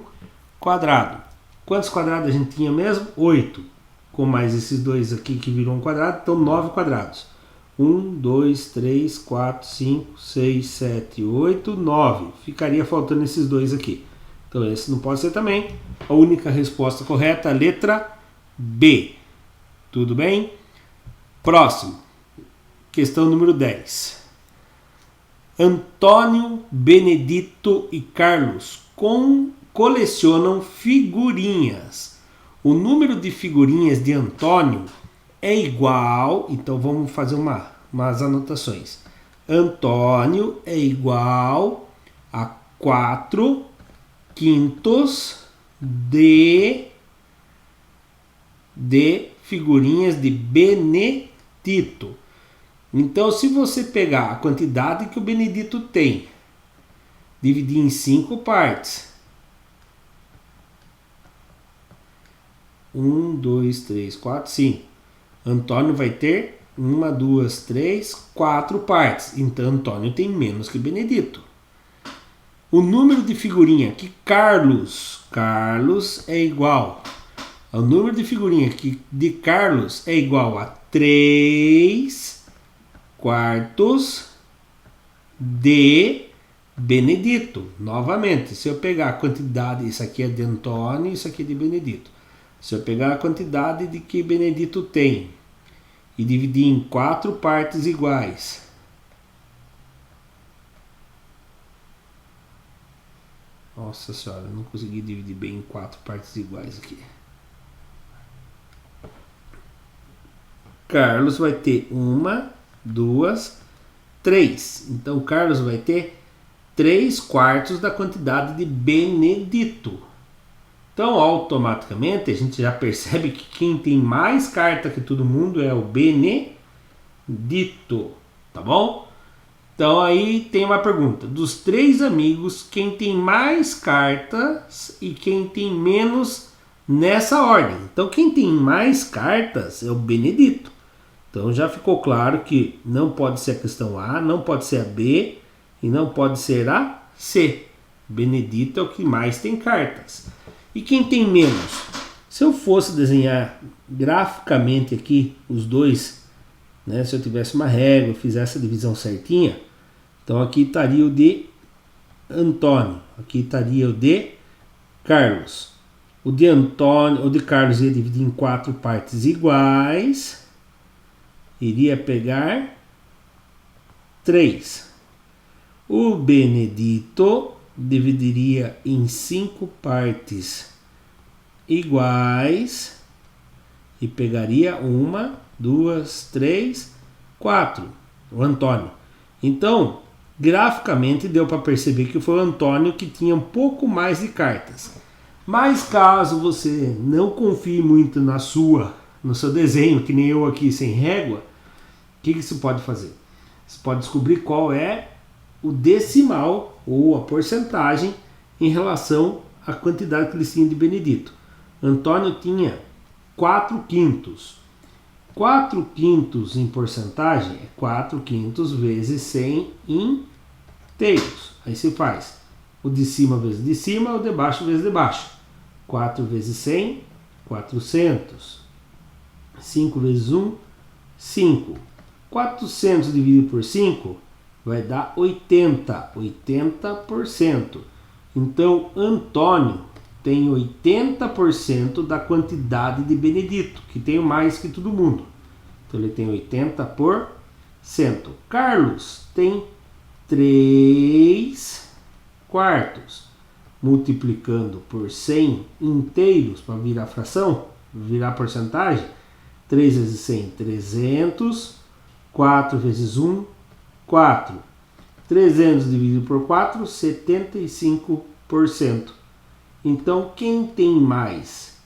quadrado. Quantos quadrados a gente tinha mesmo? 8. Com mais esses 2 aqui que virou um quadrado, então 9 quadrados. 1, 2, 3, 4, 5, 6, 7, 8, 9. Ficaria faltando esses 2 aqui. Então esse não pode ser também. A única resposta correta é a letra B. Tudo bem? Próximo. Questão número 10. Antônio, Benedito e Carlos colecionam figurinhas. O número de figurinhas de Antônio é igual, então vamos fazer umas anotações. Antônio é igual a 4 quintos de figurinhas de Benedito. Então, se você pegar a quantidade que o Benedito tem, dividir em 5 partes. 1, 2, 3, 4, 5. Antônio vai ter 1, 2, 3, 4 partes. Então, Antônio tem menos que Benedito. O número de figurinha que Carlos é igual. O número de figurinha que de Carlos é igual a 3 quartos de Benedito. Novamente, se eu pegar a quantidade, isso aqui é de Antônio, isso aqui é de Benedito. Se eu pegar a quantidade de que Benedito tem e dividir em 4 partes iguais, nossa senhora, eu não consegui dividir bem em 4 partes iguais aqui. Carlos vai ter 1, 2, 3. Então Carlos vai ter 3 quartos da quantidade de Benedito. Então automaticamente a gente já percebe que quem tem mais carta que todo mundo é o Benedito. Tá bom? Então aí tem uma pergunta. Dos 3 amigos, quem tem mais cartas e quem tem menos nessa ordem? Então quem tem mais cartas é o Benedito. Então já ficou claro que não pode ser a questão A, não pode ser a B e não pode ser a C. Benedito é o que mais tem cartas. E quem tem menos? Se eu fosse desenhar graficamente aqui os dois, né, se eu tivesse uma régua, fizesse a divisão certinha, então aqui estaria o de Antônio, aqui estaria o de Carlos. O de Antônio, o de Carlos ia dividir em 4 partes iguais. Iria pegar 3. O Benedito dividiria em 5 partes iguais e pegaria 1, 2, 3, 4. o Antônio. Então, graficamente deu para perceber que foi o Antônio que tinha um pouco mais de cartas. Mas caso você não confie muito no seu desenho, que nem eu aqui sem régua, o que você pode fazer? Você pode descobrir qual é o decimal ou a porcentagem em relação à quantidade que eles tinham de Benedito. Antônio tinha 4/5. 4/5 em porcentagem é 4/5 vezes 100 inteiros. Aí você faz o de cima vezes de cima, o de baixo vezes de baixo. 4 vezes 100, 400. 5 vezes 1, 5. 400 dividido por 5 vai dar 80. 80%. Então, Antônio tem 80% da quantidade de Benedito, que tem mais que todo mundo. Então, ele tem 80%. Carlos tem 3/4. Multiplicando por 100 inteiros para virar fração, virar porcentagem. 3 vezes 100, 300. 4 vezes 1, 4. 300 dividido por 4, 75%. Então, quem tem mais?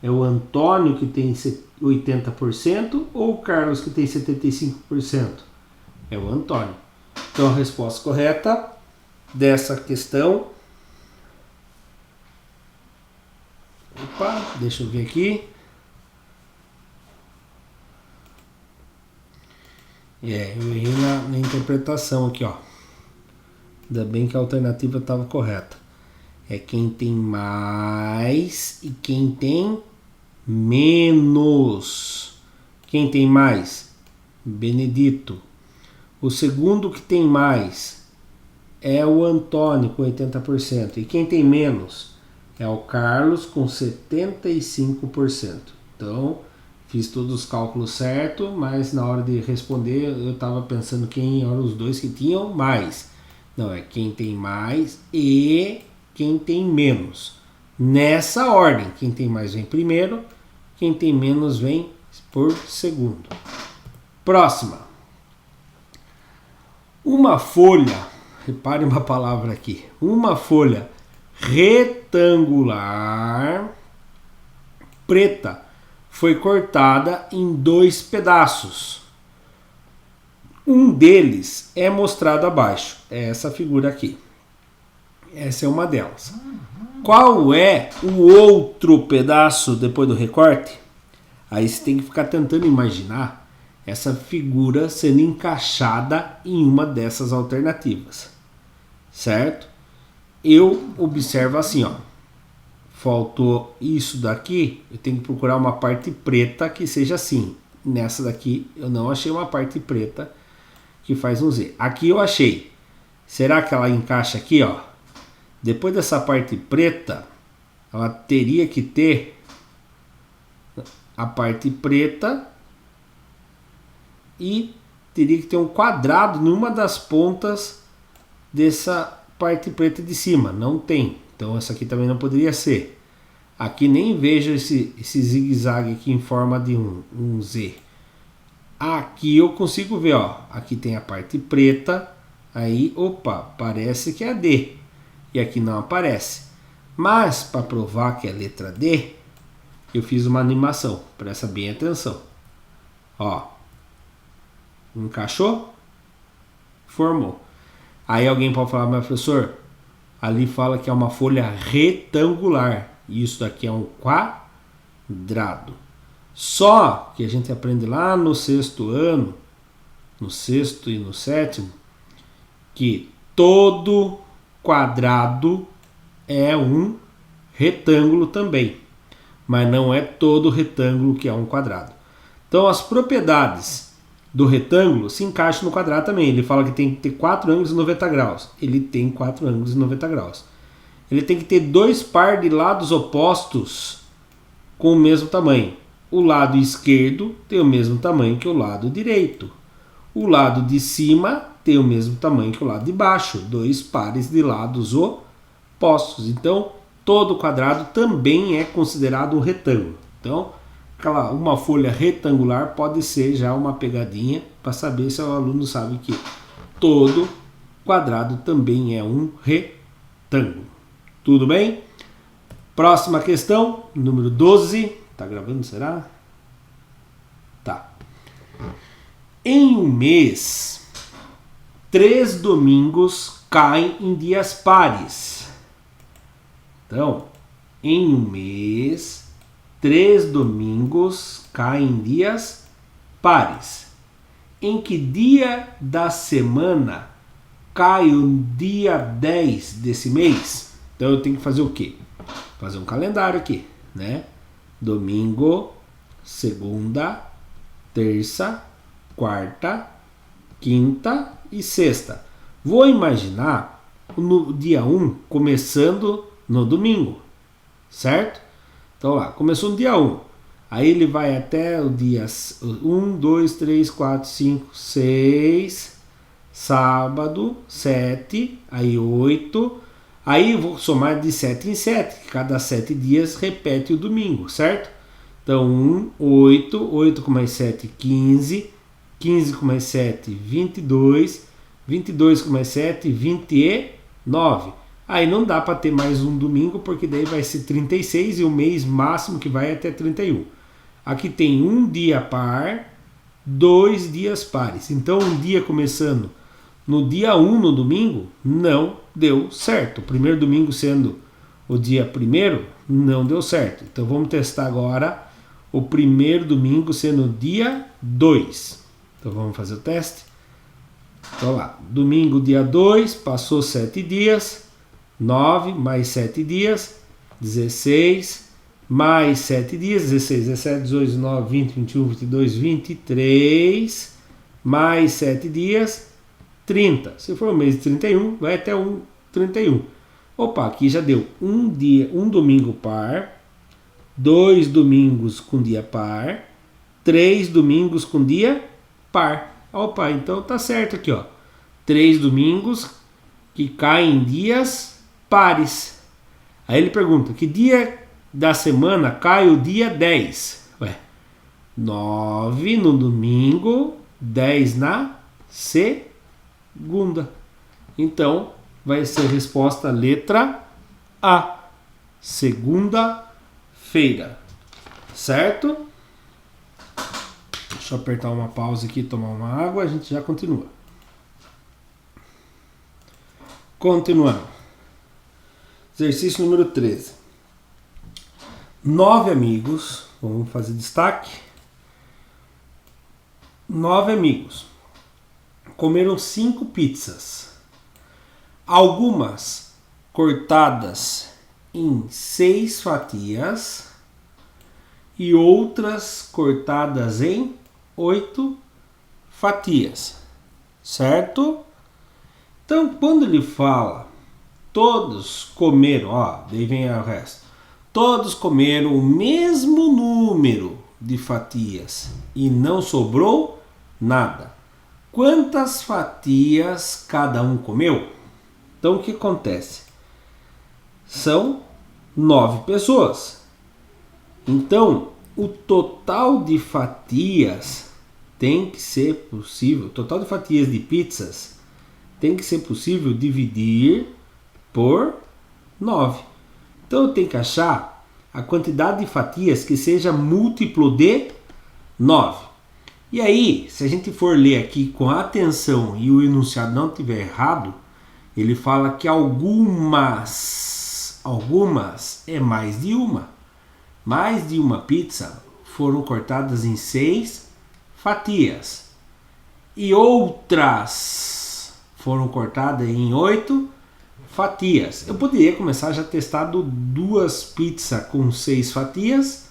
É o Antônio, que tem 80%, ou o Carlos, que tem 75%? É o Antônio. Então, a resposta correta dessa questão... Opa, deixa eu ver aqui. Eu errei na interpretação aqui, ó. Ainda bem que a alternativa estava correta. É quem tem mais e quem tem menos. Quem tem mais? Benedito. O segundo que tem mais é o Antônio, com 80%. E quem tem menos é o Carlos, com 75%. Então, fiz todos os cálculos certos, mas na hora de responder eu estava pensando quem eram os dois que tinham mais. Não, é quem tem mais e quem tem menos. Nessa ordem, quem tem mais vem primeiro, quem tem menos vem por segundo. Próxima. Uma folha, repare uma palavra aqui, uma folha retangular preta foi cortada em 2 pedaços. Um deles é mostrado abaixo. É essa figura aqui. Essa é uma delas. Qual é o outro pedaço depois do recorte? Aí você tem que ficar tentando imaginar essa figura sendo encaixada em uma dessas alternativas. Certo? Eu observo assim, ó. Faltou isso daqui, eu tenho que procurar uma parte preta que seja assim. Nessa daqui eu não achei uma parte preta que faz um Z. Aqui eu achei. Será que ela encaixa aqui, ó? Depois dessa parte preta, ela teria que ter a parte preta e teria que ter um quadrado numa das pontas dessa parte preta de cima. Não tem. Então essa aqui também não poderia ser. Aqui nem vejo esse zigue-zague aqui em forma de um Z. Aqui eu consigo ver, ó. Aqui tem a parte preta. Aí, opa, parece que é a D. E aqui não aparece. Mas, para provar que é a letra D, eu fiz uma animação. Presta bem atenção. Ó. Encaixou? Formou. Aí alguém pode falar, mas professor, ali fala que é uma folha retangular. E isso daqui é um quadrado. Só que a gente aprende lá no 6º ano, no 6º e no 7º, que todo quadrado é um retângulo também. Mas não é todo retângulo que é um quadrado. Então as propriedades do retângulo se encaixam no quadrado também. Ele fala que tem que ter 4 ângulos de 90 graus. Ele tem 4 ângulos de 90 graus. Ele tem que ter 2 par de lados opostos com o mesmo tamanho. O lado esquerdo tem o mesmo tamanho que o lado direito. O lado de cima tem o mesmo tamanho que o lado de baixo. 2 pares de lados opostos. Então, todo quadrado também é considerado um retângulo. Então, uma folha retangular pode ser já uma pegadinha para saber se o aluno sabe que todo quadrado também é um retângulo. Tudo bem? Próxima questão, número 12. Tá gravando, será? Tá. Em um mês, 3 domingos caem em dias pares. Então, em um mês, 3 domingos caem em dias pares. Em que dia da semana cai o dia 10 desse mês? Então eu tenho que fazer o quê? Fazer um calendário aqui, né? Domingo, segunda, terça, quarta, quinta e sexta. Vou imaginar no dia 1 começando no domingo, certo? Então lá, começou no dia 1. Aí ele vai até o dia 1, 2, 3, 4, 5, 6, sábado, 7, aí 8. Aí eu vou somar de 7 em 7, que cada 7 dias repete o domingo, certo? Então 1, 8, 8 com mais 7, 15, 15 com mais 7, 22, 22 com mais 7, 29. Aí não dá para ter mais um domingo, porque daí vai ser 36 e o mês máximo que vai até 31. Aqui tem um dia par, 2 dias pares. Então um dia começando no dia 1 no domingo, não deu certo. O primeiro domingo sendo o dia 1º, não deu certo. Então vamos testar agora o primeiro domingo sendo o dia 2. Então vamos fazer o teste. Então lá, domingo dia 2, passou 7 dias, 9 mais 7 dias, 16, mais 7 dias, 16, 17, 18, 19, 20, 21, 22, 23, mais 7 dias, 30. Se for o mês de 31, vai até 31. Opa, aqui já deu um dia, um domingo par, 2 domingos com dia par, 3 domingos com dia par. Opa, então tá certo aqui, ó. 3 domingos que caem em dias pares. Aí ele pergunta, que dia da semana cai o dia 10? Ué, 9 no domingo, 10 na segunda. Então, vai ser a resposta letra A. Segunda-feira. Certo? Deixa eu apertar uma pausa aqui, tomar uma água, a gente já continua. Continuando. Exercício número 13. 9 amigos, vamos fazer destaque. 9 amigos comeram 5 pizzas. Algumas cortadas em 6 fatias e outras cortadas em 8 fatias, certo? Então, quando ele fala todos comeram, ó, daí vem o resto. Todos comeram o mesmo número de fatias e não sobrou nada. Quantas fatias cada um comeu? Então, o que acontece? São 9 pessoas. Então, o total de fatias tem que ser possível, o total de fatias de pizzas tem que ser possível dividir por 9. Então eu tenho que achar a quantidade de fatias que seja múltiplo de 9. E aí, se a gente for ler aqui com atenção e o enunciado não estiver errado, ele fala que algumas é mais de uma. Mais de uma pizza foram cortadas em 6 fatias. E outras foram cortadas em 8 fatias. Eu poderia começar já testando 2 pizzas com 6 fatias.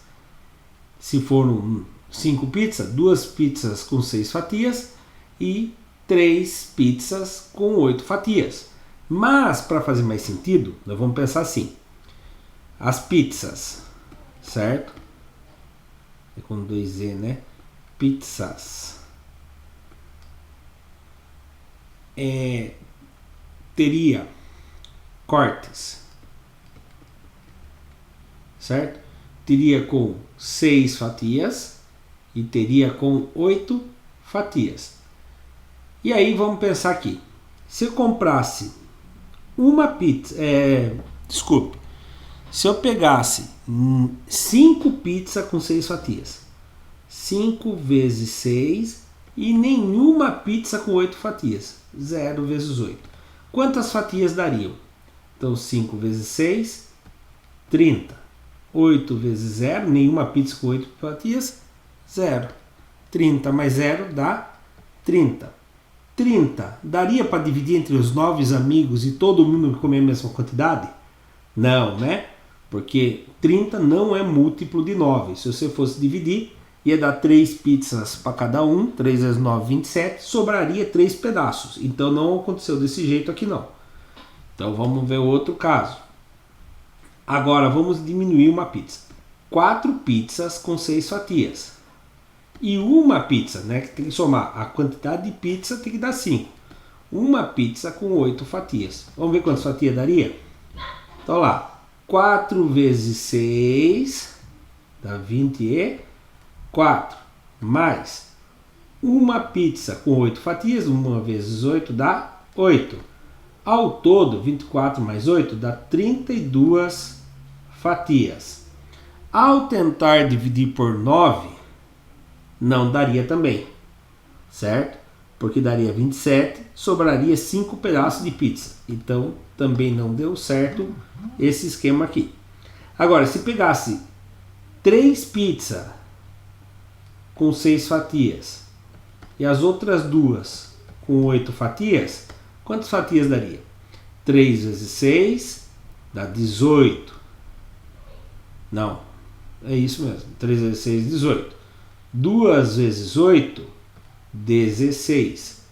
Se foram 5 pizzas, 2 pizzas com 6 fatias e 3 pizzas com 8 fatias. Mas, para fazer mais sentido, nós vamos pensar assim. As pizzas, certo? É com 2 E, né? Pizzas. Teria cortes, certo? teria com 6 fatias e teria com 8 fatias. E aí vamos pensar aqui. Se eu comprasse uma pizza, se eu pegasse 5 pizzas com 6 fatias, 5 vezes 6 e nenhuma pizza com 8 fatias, 0 vezes 8. Quantas fatias dariam? Então 5 vezes 6, 30. 8 vezes 0, nenhuma pizza com 8 fatias, 0. 30 mais 0 dá 30. 30 daria para dividir entre os 9 amigos e todo mundo comer a mesma quantidade? Não, né? Porque 30 não é múltiplo de 9. Se você fosse dividir, ia dar 3 pizzas para cada um, 3 vezes 9, 27, sobraria 3 pedaços. Então não aconteceu desse jeito aqui não. Então vamos ver outro caso. Agora vamos diminuir uma pizza. 4 pizzas com 6 fatias. E uma pizza, né? Que tem que somar a quantidade de pizza, tem que dar 5. Uma pizza com 8 fatias. Vamos ver quantas fatias daria? Então lá, 4 vezes 6 dá 24. Mais uma pizza com 8 fatias, 1 vezes 8 dá 8. Ao todo, 24 mais 8 dá 32 fatias. Ao tentar dividir por 9, não daria também, certo? Porque daria 27, sobraria 5 pedaços de pizza. Então, também não deu certo esse esquema aqui. Agora, se pegasse 3 pizzas com 6 fatias e as outras 2 com 8 fatias, quantas fatias daria? 3 vezes 6 dá 18. Não, é isso mesmo. 3 vezes 6, 18. 2 vezes 8, 16.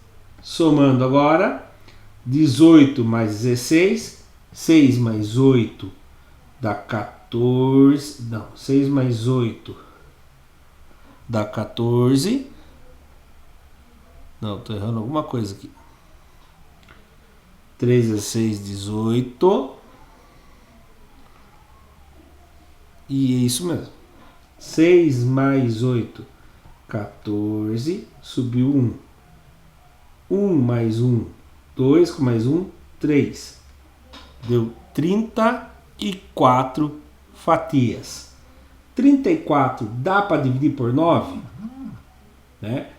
Somando agora, 18 mais 16, 6 mais 8 dá 14. Não, 6 mais 8 dá 14. Não, estou errando alguma coisa aqui. 3 vezes 6, 18. E é isso mesmo. 6 mais 8, 14. Subiu 1. 1 mais 1, 2. Com mais 1, 3. Deu 34 fatias. 34 dá para dividir por 9? Né?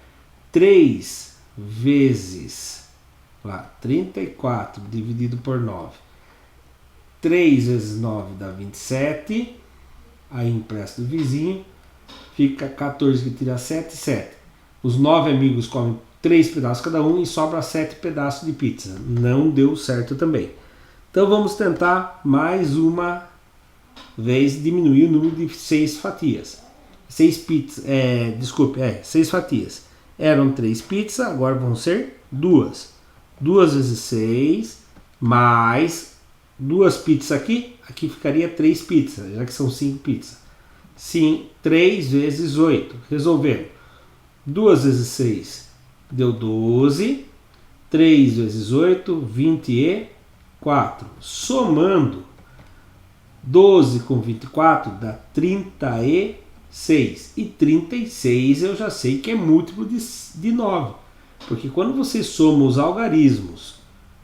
3 vezes 34 dividido por 9. 3 vezes 9 dá 27. Aí empresta do vizinho. Fica 14 que tira 7, 7. Os 9 amigos comem 3 pedaços cada um e sobra 7 pedaços de pizza. Não deu certo também. Então vamos tentar mais uma vez diminuir o número de 6 fatias. 6 pizzas, 6 fatias. Eram 3 pizzas, agora vão ser 2. 2 vezes 6, mais 2 pizzas aqui. Aqui ficaria 3 pizzas, já que são 5 pizzas. Sim, 3 vezes 8. Resolvendo. 2 vezes 6 deu 12. 3 vezes 8, 24. Somando 12 com 24 dá 36. E 36 eu já sei que é múltiplo de 9. Porque quando você soma os algarismos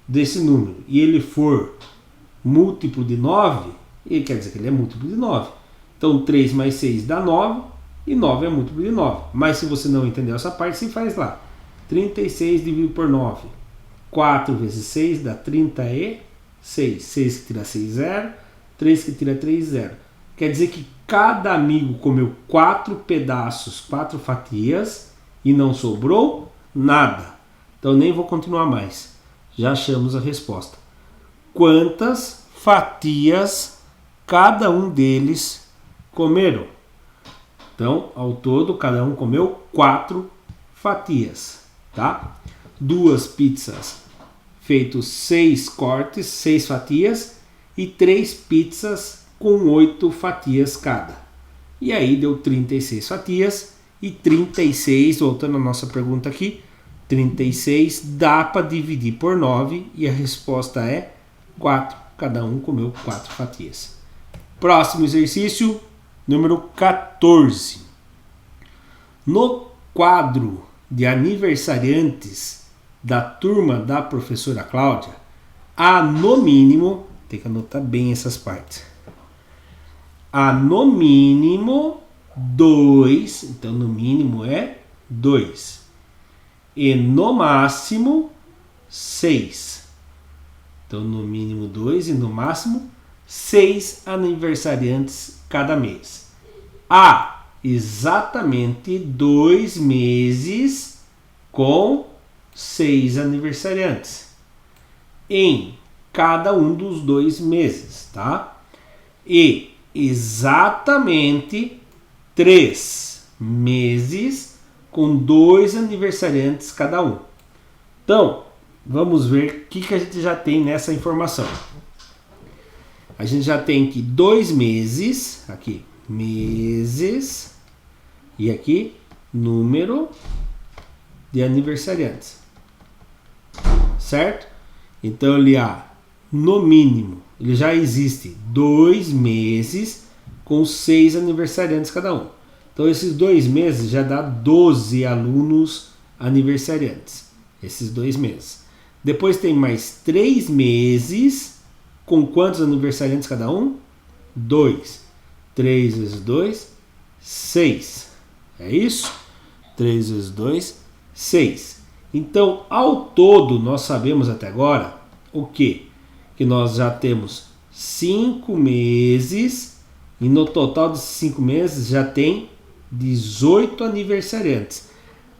desse número e ele for múltiplo de 9, ele quer dizer que ele é múltiplo de 9. Então 3 mais 6 dá 9 e 9 é múltiplo de 9. Mas se você não entendeu essa parte, você faz lá. 36 dividido por 9. 4 vezes 6 dá 36. 6 que tira 6, 0. 3 que tira 3, 0. Quer dizer que cada amigo comeu 4 pedaços, 4 fatias e não sobrou nada. Então nem vou continuar mais. Já achamos a resposta. Quantas fatias cada um deles comeram? Então, ao todo, cada um comeu 4 fatias, tá? 2 pizzas feitos 6 cortes, 6 fatias e 3 pizzas com 8 fatias cada. E aí deu 36 fatias e 36, voltando à nossa pergunta aqui, 36 dá para dividir por 9 e a resposta é 4. Cada um comeu 4 fatias. Próximo exercício, número 14. No quadro de aniversariantes da turma da professora Cláudia, há no mínimo, tem que anotar bem essas partes, há no mínimo 2, então no mínimo é 2, e no máximo 6. Então no mínimo 2 e no máximo 6 aniversariantes cada mês. Há exatamente 2 meses com 6 aniversariantes em cada um dos 2 meses, tá? E exatamente 3 meses com 2 aniversariantes cada um. Então, vamos ver o que a gente já tem nessa informação. A gente já tem aqui 2 meses, aqui, meses, e aqui, número de aniversariantes. Certo? Então, ele há, no mínimo, ele já existe 2 meses com 6 aniversariantes cada um. Então, esses 2 meses já dá 12 alunos aniversariantes. Esses 2 meses. Depois tem mais 3 meses com quantos aniversariantes cada um? 2. 3 vezes 2, 6. É isso? 3 vezes 2, 6. Então, ao todo, nós sabemos até agora o quê? Que nós já temos 5 meses e no total desses 5 meses já tem 18 aniversariantes.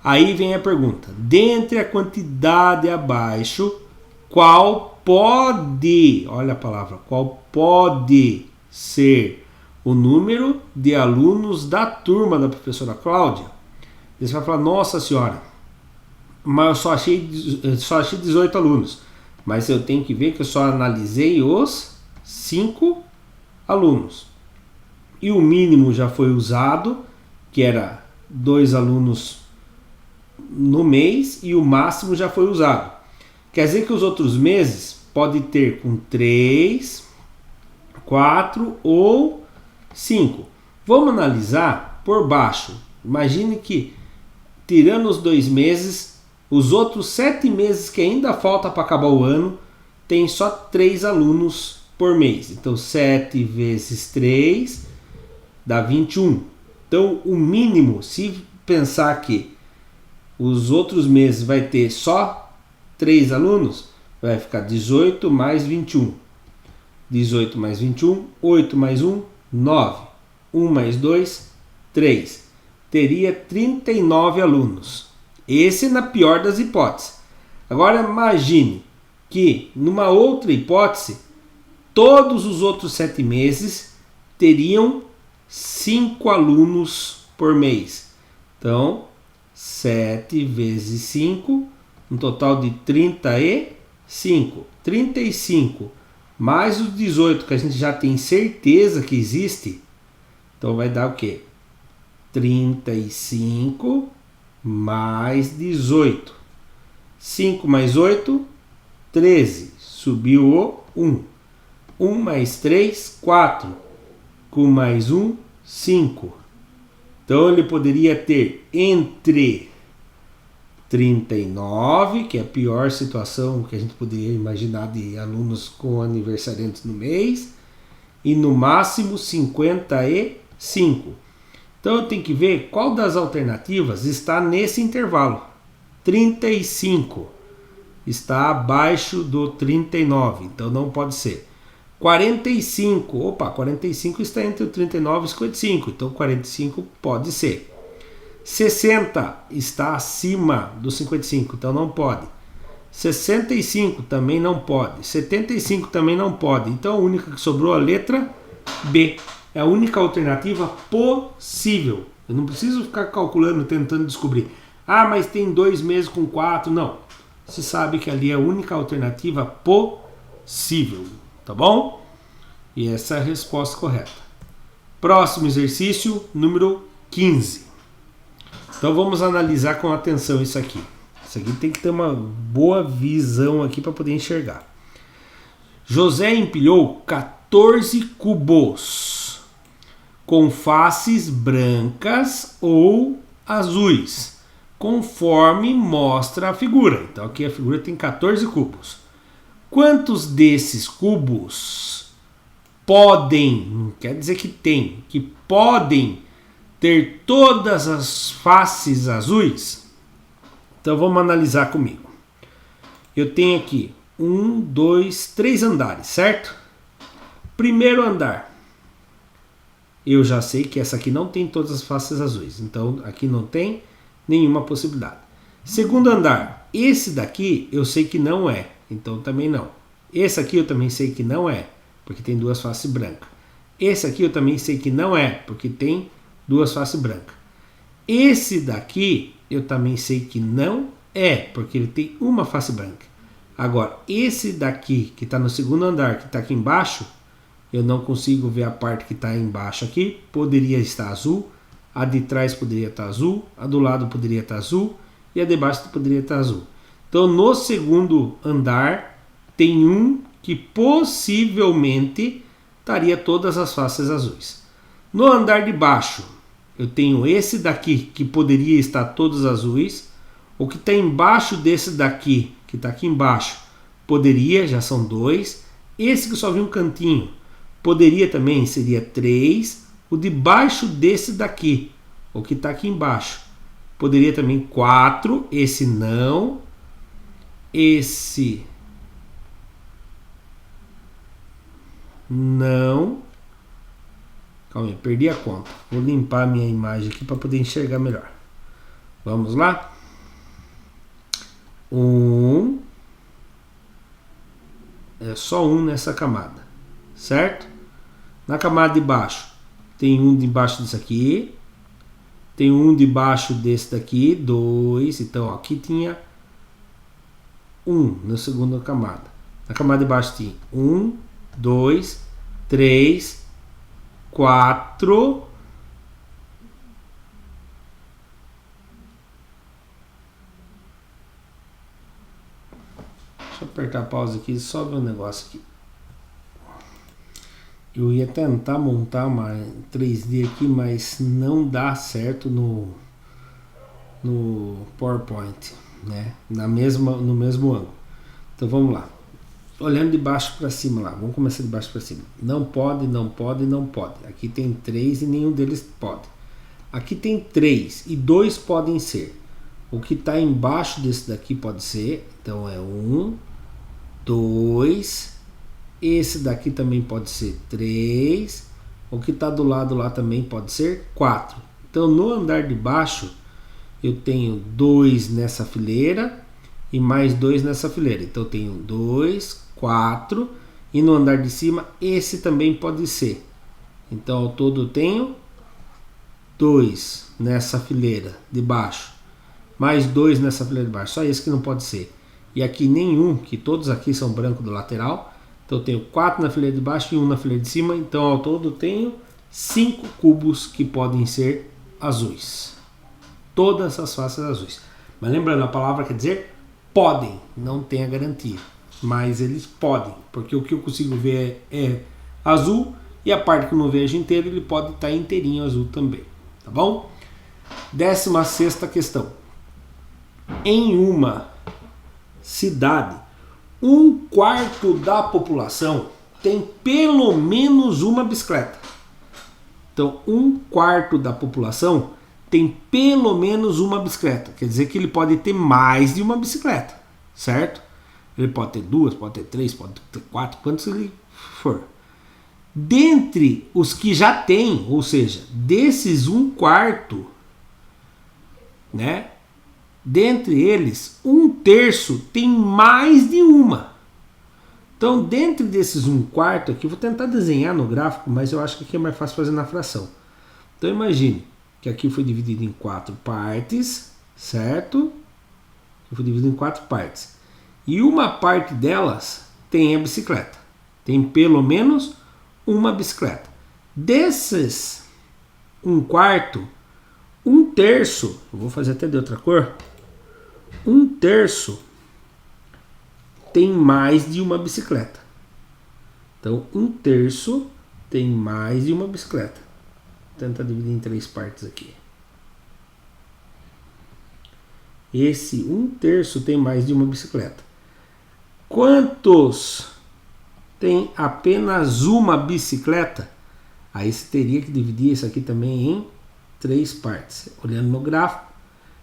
Aí vem a pergunta: dentre a quantidade abaixo, qual pode, olha a palavra, qual pode ser o número de alunos da turma da professora Cláudia? Você vai falar: nossa senhora, mas eu só achei 18 alunos. Mas eu tenho que ver que eu só analisei os 5 alunos. E o mínimo já foi usado, que era 2 alunos no mês, e o máximo já foi usado. Quer dizer que os outros meses pode ter com 3, 4 ou 5. Vamos analisar por baixo. Imagine que, tirando os 2 meses, os outros 7 meses que ainda falta para acabar o ano, tem só 3 alunos por mês. Então 7 vezes 3 dá 21. Então o mínimo, se pensar que os outros meses vai ter só 3 alunos, vai ficar 18 mais 21. 18 mais 21, 8 mais 1, 9. 1 mais 2, 3. Teria 39 alunos. Esse na pior das hipóteses. Agora imagine que numa outra hipótese, todos os outros 7 meses teriam 5 alunos por mês. Então, 7 vezes 5, um total de 35. 35 mais os 18 que a gente já tem certeza que existe. Então vai dar o quê? 35 mais 18. 5 mais 8, 13. Subiu o 1. 1 mais 3, 4. Com mais 1, 5. Então ele poderia ter entre 39, que é a pior situação que a gente poderia imaginar de alunos com aniversariantes no mês, e no máximo 55. Então eu tenho que ver qual das alternativas está nesse intervalo. 35 está abaixo do 39, então não pode ser. 45, 45 está entre o 39 e o 55, então 45 pode ser. 60 está acima do 55, então não pode. 65 também não pode. 75 também não pode. Então a única que sobrou é a letra B. É a única alternativa possível. Eu não preciso ficar calculando, tentando descobrir. Ah, mas tem 2 meses com 4. Não. Você sabe que ali é a única alternativa possível. Tá bom? E essa é a resposta correta. Próximo exercício, número 15. Então vamos analisar com atenção isso aqui. Isso aqui tem que ter uma boa visão aqui para poder enxergar. José empilhou 14 cubos com faces brancas ou azuis, conforme mostra a figura. Então aqui a figura tem 14 cubos. Quantos desses cubos podem, não quer dizer que tem, que podem ter todas as faces azuis? Então vamos analisar comigo. Eu tenho aqui 1, 2, 3 andares, certo? Primeiro andar. Eu já sei que essa aqui não tem todas as faces azuis. Então aqui não tem nenhuma possibilidade. Segundo andar. Esse daqui eu sei que não é. Então também não. Esse aqui eu também sei que não é. Porque tem duas faces brancas. Esse aqui eu também sei que não é. Porque tem duas faces brancas. Esse daqui eu também sei que não é. Porque ele tem uma face branca. Agora, esse daqui que está no segundo andar, que está aqui embaixo, eu não consigo ver a parte que está embaixo aqui. Poderia estar azul. A de trás poderia estar azul. A do lado poderia estar azul. E a de baixo poderia estar azul. Então, no segundo andar, tem um que possivelmente estaria todas as faces azuis. No andar de baixo, eu tenho esse daqui que poderia estar todos azuis. O que está embaixo desse daqui, que está aqui embaixo, poderia, já são 2. Esse que só vi um cantinho, poderia também, seria 3. O de baixo desse daqui, o que está aqui embaixo, poderia também 4. Esse não. Esse não. Calma aí, perdi a conta. Vou limpar a minha imagem aqui para poder enxergar melhor. Vamos lá? 1. É só um nessa camada, certo? Na camada de baixo, tem um debaixo desse aqui. Tem um debaixo desse daqui, 2. Então ó, aqui tinha 1 na segunda camada. Na camada de baixo tinha 1, 2, 3, 4. Deixa eu apertar a pausa aqui, só ver um negócio aqui. Eu ia tentar montar uma 3D aqui, mas não dá certo no PowerPoint, né? No mesmo ângulo. Então vamos lá. Olhando de baixo para cima lá. Vamos começar de baixo para cima. Não pode, não pode, não pode. Aqui tem 3 e nenhum deles pode. Aqui tem 3 e 2 podem ser. O que está embaixo desse daqui pode ser. Então é 1, 2. Esse daqui também pode ser 3. O que está do lado lá também pode ser 4. Então no andar de baixo eu tenho 2 nessa fileira e mais 2 nessa fileira. Então eu tenho 2, 4. E no andar de cima esse também pode ser. Então ao todo eu tenho 2 nessa fileira de baixo. Mais 2 nessa fileira de baixo. Só esse que não pode ser. E aqui nenhum, que todos aqui são branco do lateral. Então eu tenho 4 na fileira de baixo e 1 na fileira de cima. Então ao todo eu tenho 5 cubos que podem ser azuis. Todas as faces azuis. Mas lembrando, a palavra quer dizer podem, não tem a garantia. Mas eles podem, porque o que eu consigo ver é azul. E a parte que eu não vejo inteira, ele pode estar inteirinho azul também. Tá bom? 16ª questão. Em uma cidade, 1/4 da população tem pelo menos uma bicicleta. Então, 1/4 da população tem pelo menos uma bicicleta. Quer dizer que ele pode ter mais de uma bicicleta, certo? Ele pode ter 2, pode ter 3, pode ter 4, quantos ele for. Dentre os que já tem, ou seja, desses 1/4, né? Dentre eles, 1/3 tem mais de uma. Então, dentro desses 1/4 aqui, eu vou tentar desenhar no gráfico, mas eu acho que aqui é mais fácil fazer na fração. Então, imagine que aqui foi dividido em 4 partes, certo? Foi dividido em 4 partes. E uma parte delas tem a bicicleta. Tem pelo menos uma bicicleta. Desses 1/4, 1/3, eu vou fazer até de outra cor, 1/3 tem mais de uma bicicleta. Então 1/3 tem mais de uma bicicleta. tentar dividir em 3 partes aqui. Esse 1/3 tem mais de uma bicicleta. Quantos tem apenas uma bicicleta? Aí você teria que dividir isso aqui também em 3 partes. Olhando no gráfico,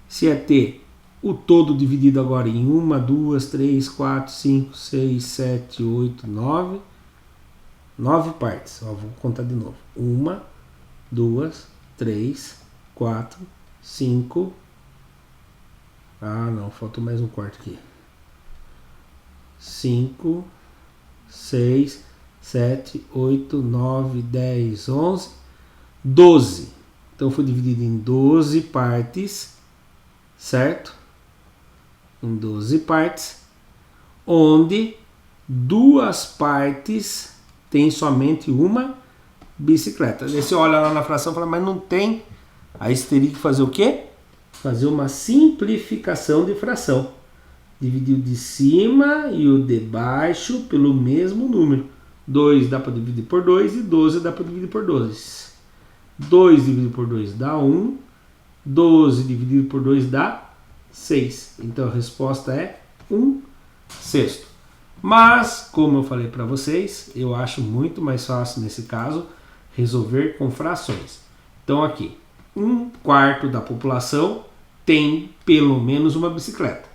se é ter o todo dividido agora em 1, 2, 3, 4, 5, 6, 7, 8, 9. 9 partes. Ó, vou contar de novo. 1, 2, 3, 4, 5. Ah, não, falta mais um quarto aqui. 5, 6, 7, 8, 9, 10, 11, 12. Então foi dividido em 12 partes, certo? Em 12 partes, onde 2 partes tem somente uma bicicleta. Aí você olha lá na fração e fala, mas não tem. Aí você teria que fazer o quê? Fazer uma simplificação de fração. Dividir o de cima e o de baixo pelo mesmo número. 2 dá para dividir por 2 e 12 dá para dividir por 2. 2 dividido por 2 dá 1. 12 dividido por 2 dá 6. Então a resposta é 1/6. Mas, como eu falei para vocês, eu acho muito mais fácil nesse caso resolver com frações. Então aqui, 1/4 da população tem pelo menos uma bicicleta.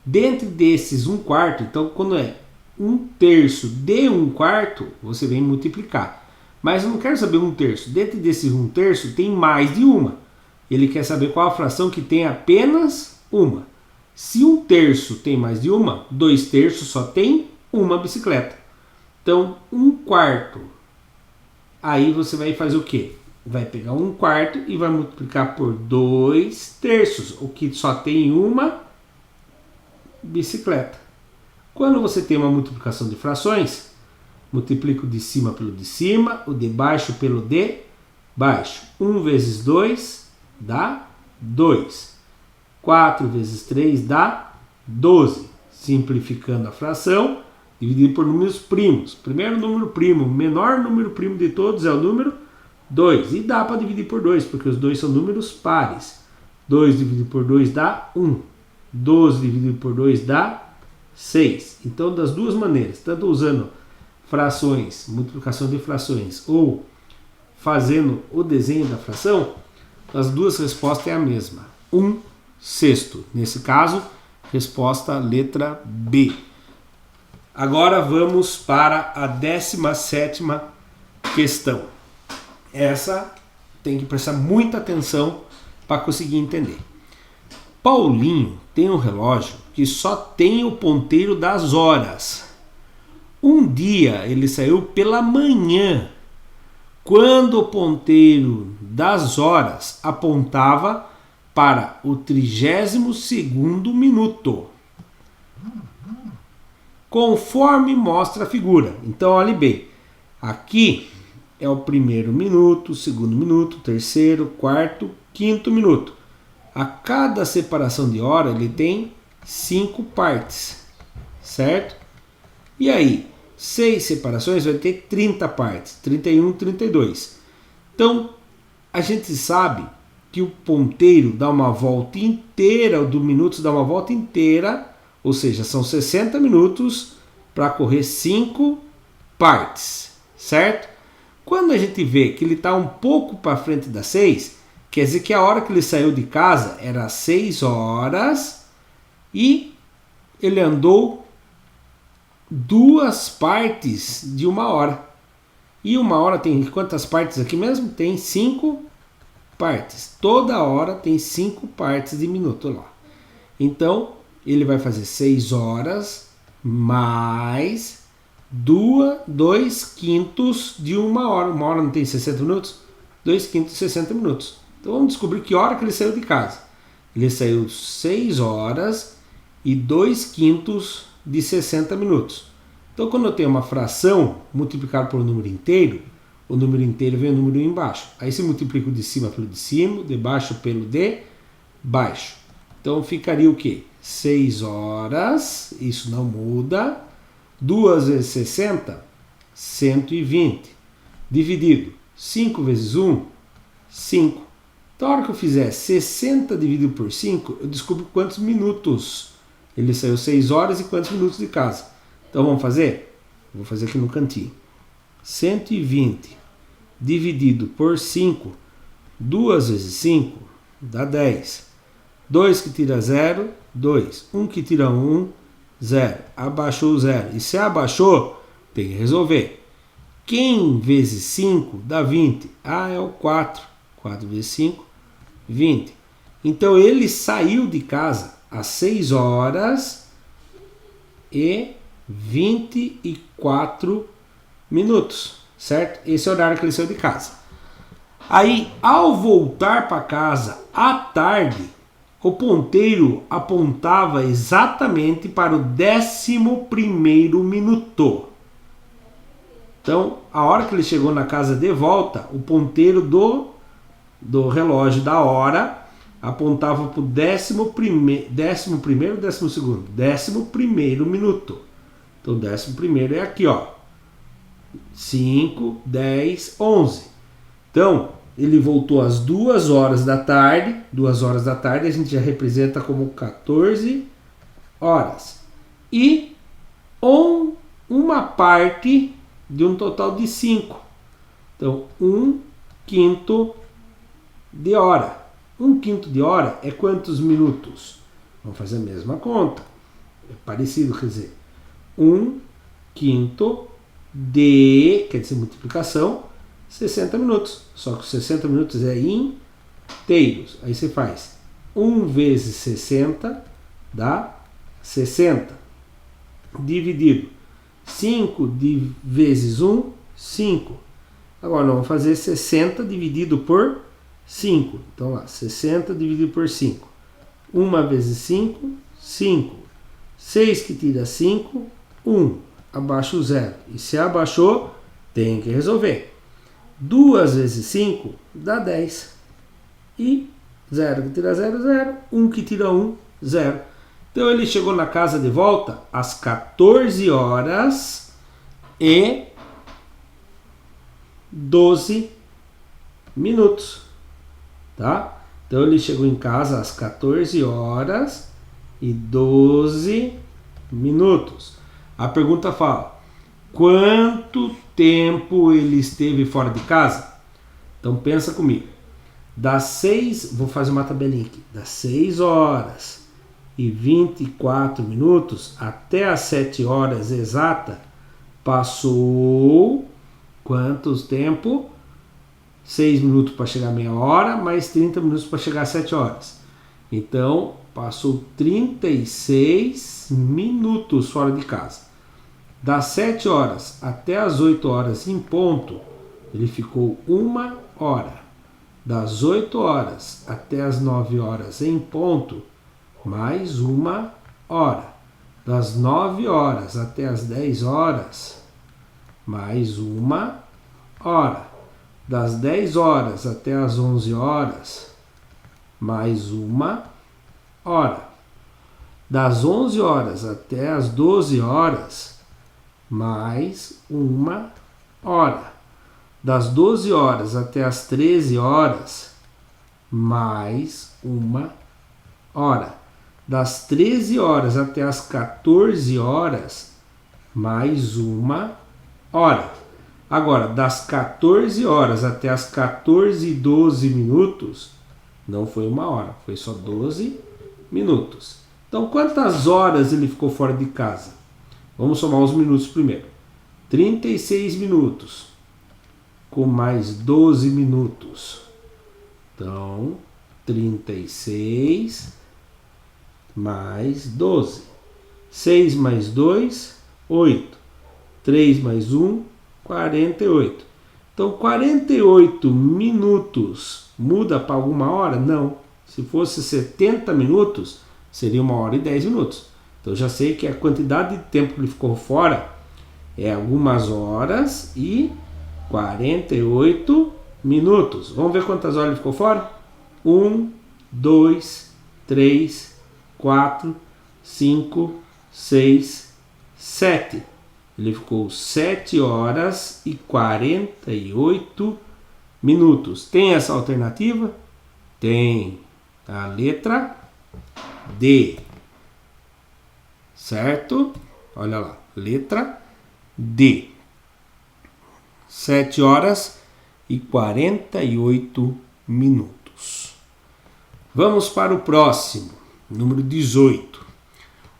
Dentro desses 1/4, então quando é 1/3 de 1/4, você vem multiplicar. Mas eu não quero saber 1/3. Dentro desses 1/3 tem mais de uma. Ele quer saber qual a fração que tem apenas uma. Se 1/3 tem mais de uma, 2/3 só tem uma bicicleta. Então 1/4. Aí você vai fazer o quê? Vai pegar 1/4 e vai multiplicar por 2/3, o que só tem uma bicicleta. Quando você tem uma multiplicação de frações, multiplica o de cima pelo de cima, o de baixo pelo de baixo. 1 vezes 2 dá 2. 4 vezes 3 dá 12. Simplificando a fração, dividido por números primos. Primeiro número primo, o menor número primo de todos é o número 2. E dá para dividir por 2, porque os dois são números pares. 2 dividido por 2 dá 1. 12 dividido por 2 dá 6. Então, das duas maneiras, tanto usando frações, multiplicação de frações, ou fazendo o desenho da fração, as duas respostas é a mesma. 1/6. Nesse caso, resposta letra B. Agora vamos para a 17ª questão. Essa tem que prestar muita atenção para conseguir entender. Paulinho tem um relógio que só tem o ponteiro das horas. Um dia ele saiu pela manhã, quando o ponteiro das horas apontava para o 32º minuto, conforme mostra a figura. Então olhe bem, aqui é o primeiro minuto, segundo minuto, terceiro, quarto, quinto minuto. A cada separação de hora ele tem 5 partes, certo? E aí, 6 separações vai ter 30 partes, 31, 32. Então, a gente sabe que o ponteiro dá uma volta inteira, o do minutos dá uma volta inteira, ou seja, são 60 minutos para correr 5 partes, certo? Quando a gente vê que ele está um pouco para frente das 6, quer dizer que a hora que ele saiu de casa era 6 horas e ele andou 2 partes de 1 hora. E 1 hora tem quantas partes aqui mesmo? Tem 5 partes. Toda hora tem 5 partes de minuto lá. Então, ele vai fazer 6 horas mais 2 quintos de 1 hora. 1 hora não tem 60 minutos? 2 quintos de 60 minutos. Então vamos descobrir que hora que ele saiu de casa. Ele saiu 6 horas e 2 quintos de 60 minutos. Então quando eu tenho uma fração multiplicada por um número inteiro, o número inteiro vem o número embaixo. Aí se multiplica o de cima pelo de cima, o de baixo pelo de baixo. Então ficaria o quê? 6 horas, isso não muda. 2 vezes 60, 120. Dividido 5 vezes 1, 5. Então, a hora que eu fizer 60 dividido por 5, eu descubro quantos minutos. Ele saiu 6 horas e quantos minutos de casa. Então, vamos fazer? Vou fazer aqui no cantinho. 120 dividido por 5, 2 vezes 5, dá 10. 2 que tira 0, 2. 1 que tira 1, 0. Abaixou o 0. E se abaixou, tem que resolver. Quem vezes 5 dá 20? Ah, é o 4. 4 vezes 5, 20. Então ele saiu de casa às 6 horas e 24 minutos, certo? Esse é o horário que ele saiu de casa. Aí, ao voltar para casa à tarde, o ponteiro apontava exatamente para o 11º minuto. Então, a hora que ele chegou na casa de volta, o ponteiro do relógio da hora apontava para o 11º ou 12º? 11º minuto. Então, o 11º é aqui, ó. 5, 10, 11. Então, ele voltou às 2 horas da tarde. 2 horas da tarde a gente já representa como 14 horas. E uma parte de um total de 5. Então, 1/5 de hora. 1/5 de hora é quantos minutos? Vamos fazer a mesma conta. É parecido, quer dizer, 1/5 de, quer dizer, multiplicação, 60 minutos. Só que os 60 minutos é inteiros. Aí você faz 1 vezes 60 dá 60. Dividido 5 vezes 1, 5. Agora nós vamos fazer 60 dividido por 5. Então lá, 60 dividido por 5. 1 vezes 5, 5. 6 que tira 5, 1. Abaixo o 0. E se abaixou, tem que resolver. 2 vezes 5 dá 10. E 0 que tira 0, 0. 1 que tira 1, 0. Então ele chegou na casa de volta às 14 horas e 12 minutos. Tá? Então ele chegou em casa às 14 horas e 12 minutos. A pergunta fala: quanto tempo ele esteve fora de casa? Então pensa comigo. Das 6, vou fazer uma tabelinha aqui. Das 6 horas e 24 minutos até as 7 horas exata, passou quantos tempo? 6 minutos para chegar a meia hora, mais 30 minutos para chegar às 7 horas. Então, passou 36 minutos fora de casa. Das 7 horas até as 8 horas em ponto, ele ficou 1 hora. Das 8 horas até as 9 horas em ponto, mais 1 hora. Das 9 horas até as 10 horas, mais 1 hora. Das 10 horas até as 11 horas, mais 1 hora. Das 11 horas até as 12 horas, mais 1 hora. Das 12 horas até as 13 horas, mais 1 hora. Das 13 horas até as 14 horas, mais 1 hora. Agora, das 14 horas até as 14:12 minutos, não foi 1 hora, foi só 12 minutos. Então, quantas horas ele ficou fora de casa? Vamos somar os minutos primeiro. 36 minutos com mais 12 minutos. Então, 36 mais 12. 6 mais 2, 8. 3 mais 1, 48. Então, 48 minutos muda para alguma hora? Não. Se fosse 70 minutos, seria 1 hora e 10 minutos. Então, já sei que a quantidade de tempo que ele ficou fora é algumas horas e 48 minutos. Vamos ver quantas horas ele ficou fora? 1, 2, 3, 4, 5, 6, 7. Ele ficou 7 horas e 48 minutos. Tem essa alternativa? Tem. A letra D. Certo? Olha lá. Letra D. 7 horas e 48 minutos. Vamos para o próximo. Número 18.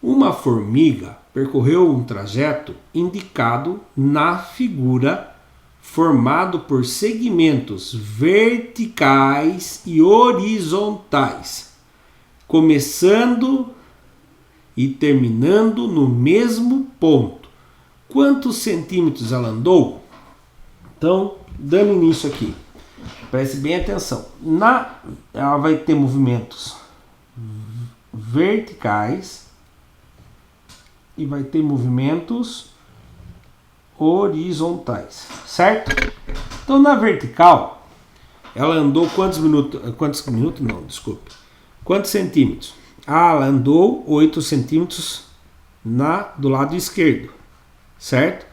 Uma formiga percorreu um trajeto indicado na figura formado por segmentos verticais e horizontais, começando e terminando no mesmo ponto. Quantos centímetros ela andou? Então, dando início aqui, preste bem atenção. Ela vai ter movimentos verticais e vai ter movimentos horizontais, certo? Então, na vertical, ela andou quantos centímetros? Ela andou 8 centímetros do lado esquerdo, certo?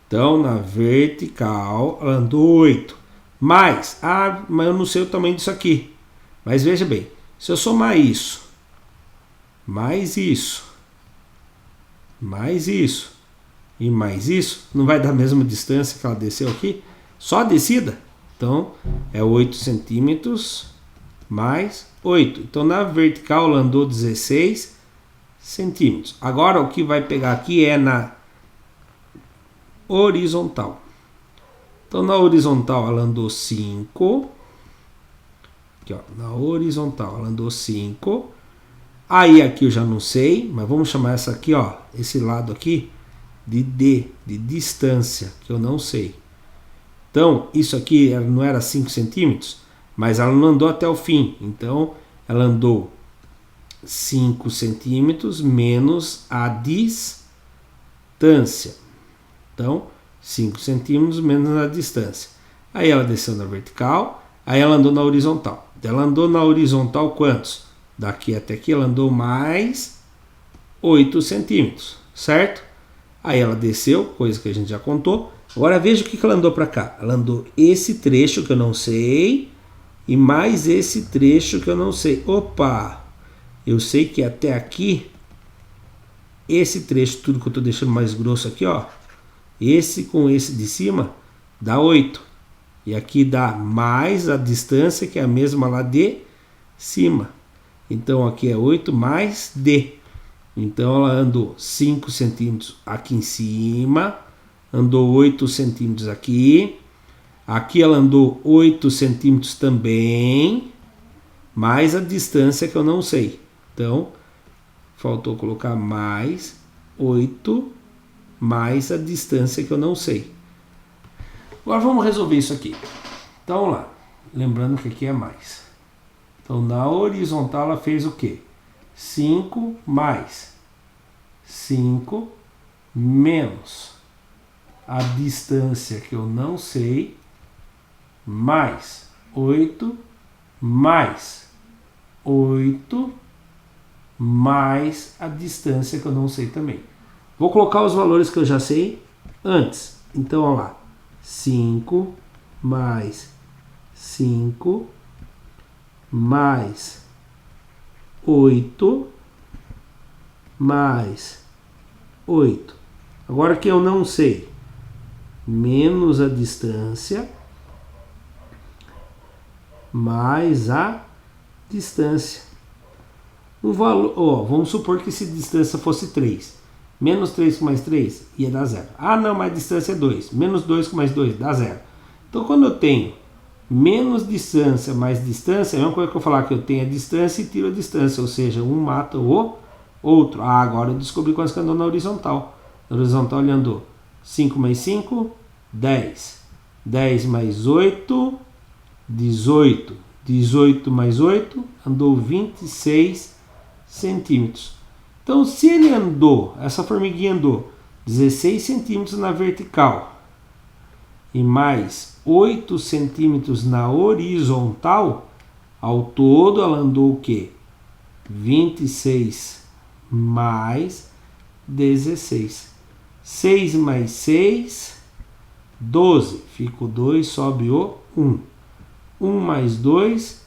Então, na vertical, ela andou 8. Mas eu não sei o tamanho disso aqui. Mas veja bem, se eu somar isso, mais isso, mais isso e mais isso, não vai dar a mesma distância que ela desceu aqui? Só a descida? Então, é 8 centímetros mais 8. Então, na vertical, ela andou 16 centímetros. Agora, o que vai pegar aqui é na horizontal. Então, na horizontal, ela andou 5. Aqui, ó, na horizontal, ela andou 5. Aí, aqui eu já não sei, mas vamos chamar essa aqui, ó, esse lado aqui, de D, de distância, que eu não sei. Então, isso aqui não era 5 centímetros, mas ela não andou até o fim. Então, ela andou 5 centímetros menos a distância. Então, 5 centímetros menos a distância. Aí ela desceu na vertical, aí ela andou na horizontal. Ela andou na horizontal quantos? Daqui até aqui ela andou mais 8 centímetros, certo? Aí ela desceu, coisa que a gente já contou. Agora veja o que ela andou para cá. Ela andou esse trecho que eu não sei e mais esse trecho que eu não sei. Opa! Eu sei que até aqui, esse trecho, tudo que eu estou deixando mais grosso aqui, ó. Esse com esse de cima dá 8. E aqui dá mais a distância, que é a mesma lá de cima. Então aqui é 8 mais D. Então ela andou 5 centímetros aqui em cima. Andou 8 centímetros aqui. Aqui ela andou 8 centímetros também. Mais a distância que eu não sei. Então, faltou colocar mais 8 mais a distância que eu não sei. Agora vamos resolver isso aqui. Então vamos lá. Lembrando que aqui é mais. Então na horizontal ela fez o quê? 5 mais 5 menos a distância que eu não sei mais 8 mais 8 mais a distância que eu não sei também. Vou colocar os valores que eu já sei antes. Então, olha lá. 5 mais 5 mais 8 mais 8. Agora que eu não sei, menos a distância mais a distância. O valor, ó, vamos supor que se a distância fosse 3. Menos 3 com mais 3 ia dar 0. Ah, não, mas a distância é 2. Menos 2 com mais 2 dá 0. Então, quando eu tenho menos distância mais distância, é a mesma coisa que eu falar que eu tenho a distância e tiro a distância. Ou seja, um mata o outro. Ah, agora eu descobri quantos que andou na horizontal. Na horizontal ele andou 5 mais 5, 10. 10 mais 8, 18. 18 mais 8, andou 26 centímetros. Então, se ele andou, essa formiguinha andou 16 centímetros na vertical e mais 8 centímetros na horizontal, ao todo ela andou o quê? 26 mais 16. 6 mais 6, 12. Fica o 2, sobe o 1. 1 mais 2,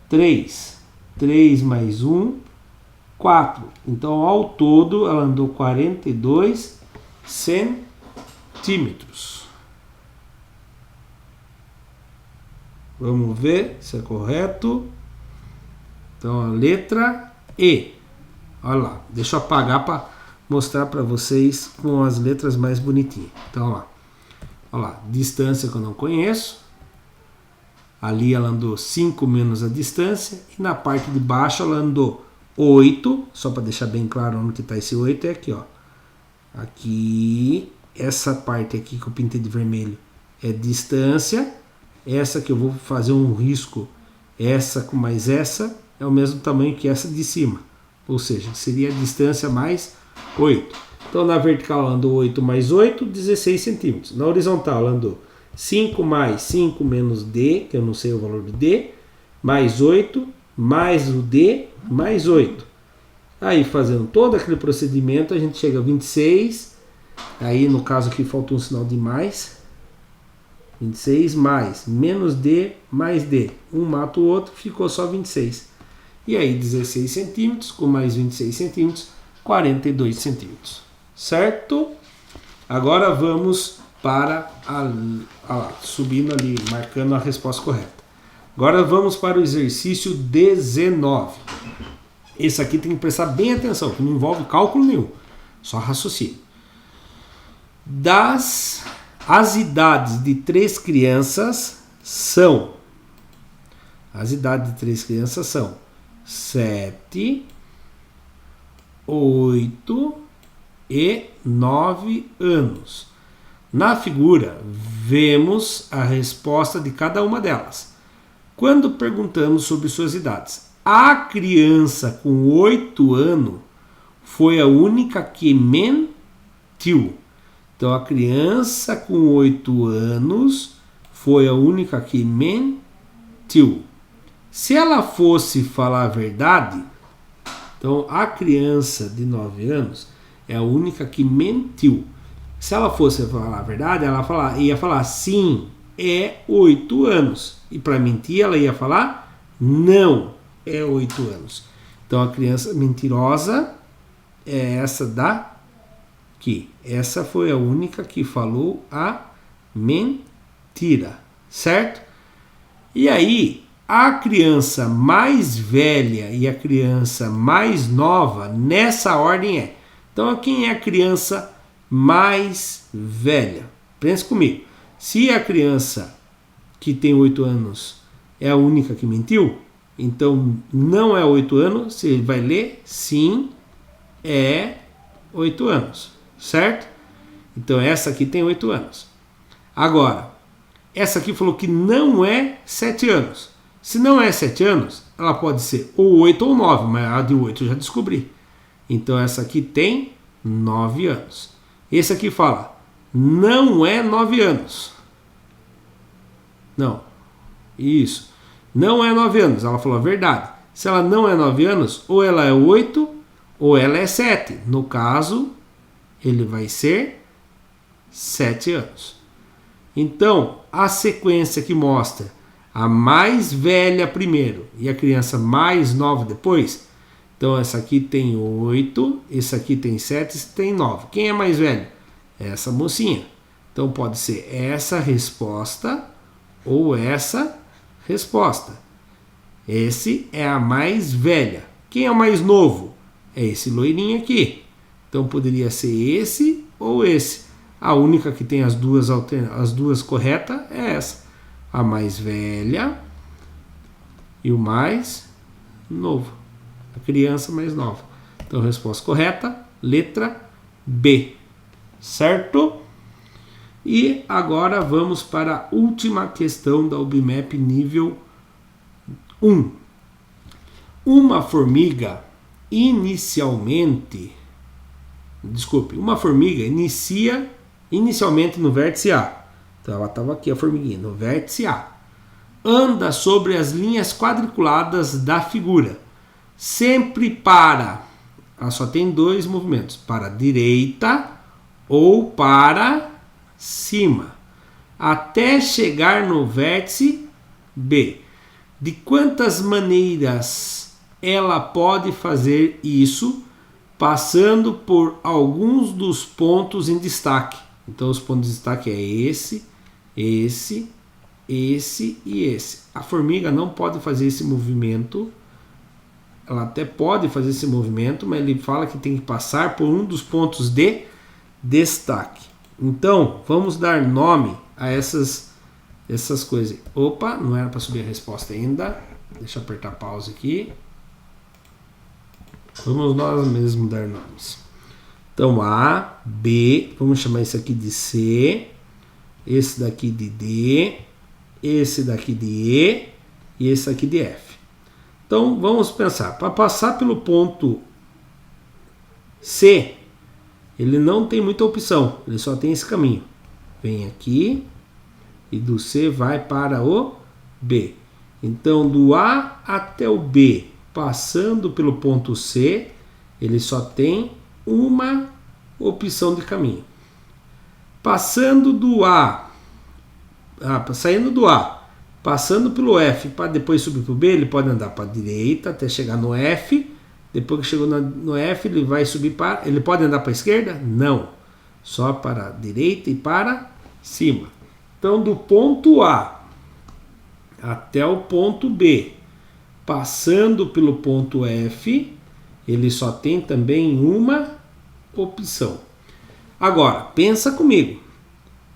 3. 3 mais 1, 4. Então, ao todo, ela andou 42 centímetros. Vamos ver se é correto. Então, a letra E. Olha lá, deixa eu apagar para mostrar para vocês com as letras mais bonitinhas. Então, olha lá, distância que eu não conheço. Ali ela andou 5 menos a distância. E na parte de baixo ela andou 8. Só para deixar bem claro onde está esse 8, é aqui, ó. Aqui, essa parte aqui que eu pintei de vermelho é distância. Essa que eu vou fazer um risco, essa com mais essa, é o mesmo tamanho que essa de cima. Ou seja, seria a distância mais 8. Então na vertical ela andou 8 mais 8, 16 centímetros. Na horizontal ela andou 5 mais 5 menos D, que eu não sei o valor do D, mais 8, mais o D, mais 8. Aí fazendo todo aquele procedimento a gente chega a 26. Aí no caso aqui faltou um sinal de mais. 26 mais menos D mais D. Um mata o outro, ficou só 26. E aí 16 centímetros com mais 26 centímetros, 42 centímetros. Certo? Agora vamos para subindo ali, marcando a resposta correta. Agora vamos para o exercício 19. Esse aqui tem que prestar bem atenção, que não envolve cálculo nenhum, só raciocínio. As idades de 3 crianças são. As idades de 3 crianças são 7, 8 e 9 anos. Na figura, vemos a resposta de cada uma delas. Quando perguntamos sobre suas idades, a criança com 8 anos foi a única que mentiu. Então, a criança com 8 anos foi a única que mentiu. Se ela fosse falar a verdade, então a criança de 9 anos é a única que mentiu. Se ela fosse falar a verdade, ela ia falar sim, é 8 anos. E para mentir, ela ia falar não, é 8 anos. Então a criança mentirosa é essa daqui. Essa foi a única que falou a mentira, certo? E aí, a criança mais velha e a criança mais nova, nessa ordem é. Então, quem é a criança mais velha? Pense comigo. Se a criança que tem 8 anos é a única que mentiu, então não é 8 anos, você vai ler sim, é 8 anos, certo? Então essa aqui tem 8 anos. Agora, essa aqui falou que não é 7 anos. Se não é 7 anos, ela pode ser ou 8 ou 9, mas a de 8 eu já descobri. Então essa aqui tem 9 anos. Esse aqui fala, não é 9 anos. Não, isso. Não é 9 anos, ela falou a verdade. Se ela não é 9 anos, ou ela é 8 ou ela é 7. No caso, ele vai ser 7 anos. Então, a sequência que mostra a mais velha primeiro e a criança mais nova depois. Então, essa aqui tem 8, esse aqui tem 7, esse tem 9. Quem é mais velho? Essa mocinha. Então, pode ser essa resposta ou essa resposta. Esse é a mais velha. Quem é o mais novo? É esse loirinho aqui. Então, poderia ser esse ou esse. A única que tem as duas corretas é essa. A mais velha e o mais novo. A criança mais nova. Então, resposta correta, letra B. Certo? E agora vamos para a última questão da UBMAP nível 1. Uma formiga inicia inicialmente no vértice A. Então ela estava aqui, a formiguinha, no vértice A. Anda sobre as linhas quadriculadas da figura. Sempre para, ela só tem 2 movimentos, para a direita ou para cima. Até chegar no vértice B. De quantas maneiras ela pode fazer isso, passando por alguns dos pontos em destaque? Então os pontos de destaque é esse, esse, esse e esse. A formiga não pode fazer esse movimento. Ela até pode fazer esse movimento, mas ele fala que tem que passar por um dos pontos de destaque. Então, vamos dar nome a essas coisas. Opa, não era para subir a resposta ainda. Deixa eu apertar pause aqui. Vamos nós mesmos dar nomes. Então, A, B, vamos chamar esse aqui de C, esse daqui de D, esse daqui de E e esse aqui de F. Então, vamos pensar. Para passar pelo ponto C, ele não tem muita opção, ele só tem esse caminho. Vem aqui e do C vai para o B. Então, do A até o B, passando pelo ponto C, ele só tem uma opção de caminho. Passando do saindo do A, passando pelo F para depois subir para o B, ele pode andar para a direita até chegar no F. Depois que chegou no F, ele vai subir para... Ele pode andar para a esquerda? Não. Só para a direita e para cima. Então, do ponto A até o ponto B, passando pelo ponto F, ele só tem também uma opção. Agora, pensa comigo.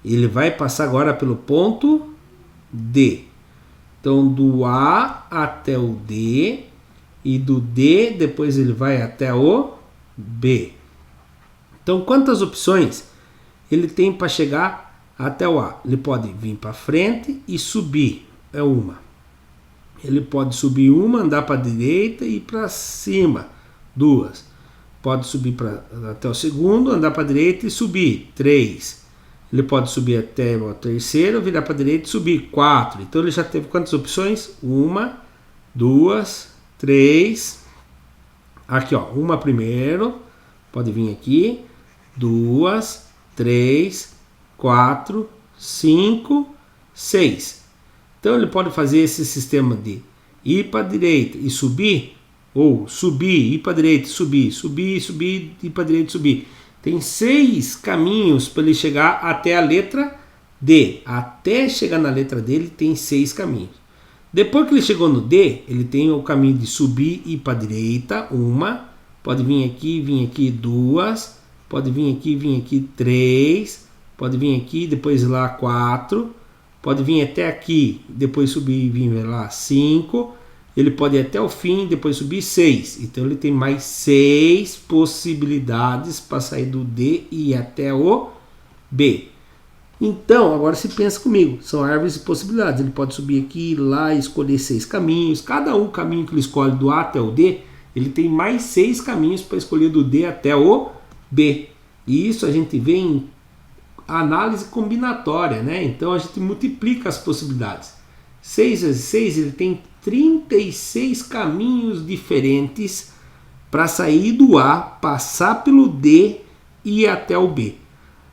Ele vai passar agora pelo ponto D. Então, do A até o D, e do D, depois ele vai até o B. Então, quantas opções ele tem para chegar até o A? Ele pode vir para frente e subir, é uma. Ele pode subir uma, andar para a direita e ir para cima, duas. Pode subir até o segundo, andar para a direita e subir, três. Ele pode subir até o terceiro, virar para a direita e subir, quatro. Então ele já teve quantas opções? Uma, duas, três. Aqui, ó, uma primeiro, pode vir aqui, duas, três, quatro, cinco, seis. Então ele pode fazer esse sistema de ir para a direita e subir, ou subir, ir para a direita e subir, subir, subir, ir para a direita e subir. Tem 6 caminhos para ele chegar até a letra D. Até chegar na letra D, ele tem 6 caminhos. Depois que ele chegou no D, ele tem o caminho de subir e ir para a direita, uma. Pode vir aqui, duas. Pode vir aqui, três. Pode vir aqui, depois lá, 4. Pode vir até aqui, depois subir e vir lá, 5. Ele pode ir até o fim, depois subir, 6. Então ele tem mais 6 possibilidades para sair do D e ir até o B. Então, agora se pensa comigo, são árvores de possibilidades. Ele pode subir aqui, lá e escolher 6 caminhos. Cada caminho que ele escolhe do A até o D, ele tem mais 6 caminhos para escolher do D até o B. E isso a gente vê em análise combinatória, né? Então a gente multiplica as possibilidades. 6 vezes 6, ele tem 36 caminhos diferentes para sair do A, passar pelo D e ir até o B.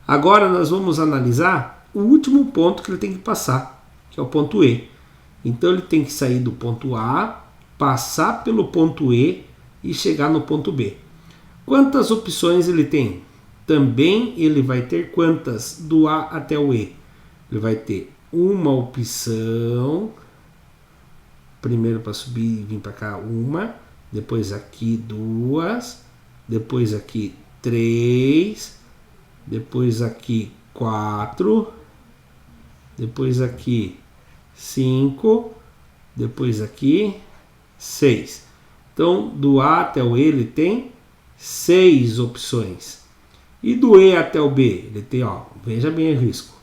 Agora nós vamos analisar o último ponto que ele tem que passar, que é o ponto E. Então ele tem que sair do ponto A, passar pelo ponto E e chegar no ponto B. Quantas opções ele tem? Também ele vai ter quantas do A até o E? Ele vai ter uma opção, primeiro para subir e vir para cá, uma, depois aqui 2, depois aqui 3, depois aqui 4, depois aqui 5, depois aqui 6. Então, do A até o E ele tem 6 opções. E do E até o B, ele tem, ó, veja bem o risco.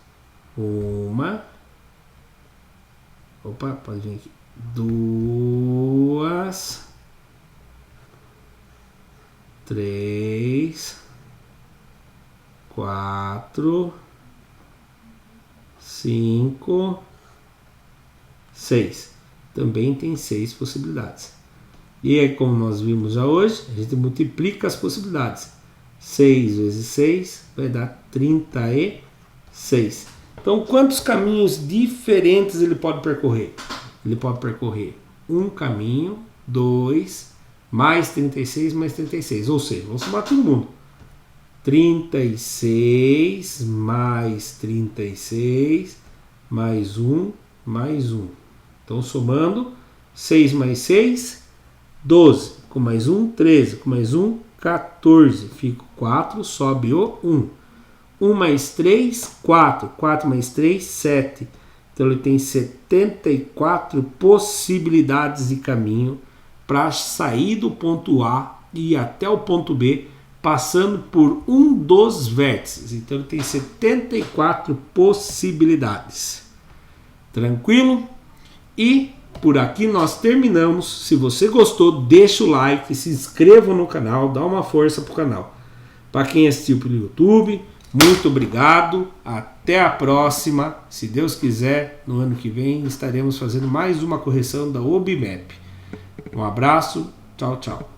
Pode vir aqui. 2, 3, 4, 5, 6. Também tem 6 possibilidades. E aí, como nós vimos já hoje, a gente multiplica as possibilidades. 6 vezes 6 vai dar 36. Então, quantos caminhos diferentes ele pode percorrer? ele pode percorrer um caminho, 2, mais 36, mais 36. Ou seja, vamos somar todo mundo. 36, mais 36, mais 1, mais 1. Então, somando, 6 mais 6, 12. Com mais 1, 13. Com mais 1, 14. Fica 4, sobe o 1. 1 mais 3, 4. 4 mais 3, 7. Então ele tem 74 possibilidades de caminho para sair do ponto A e ir até o ponto B, passando por um dos vértices. Então ele tem 74 possibilidades. Tranquilo? E por aqui nós terminamos. Se você gostou, deixa o like, se inscreva no canal, dá uma força pro canal. Para quem assistiu pelo YouTube, muito obrigado. Até a próxima. Se Deus quiser, no ano que vem estaremos fazendo mais uma correção da OBMAP. Um abraço. Tchau, tchau.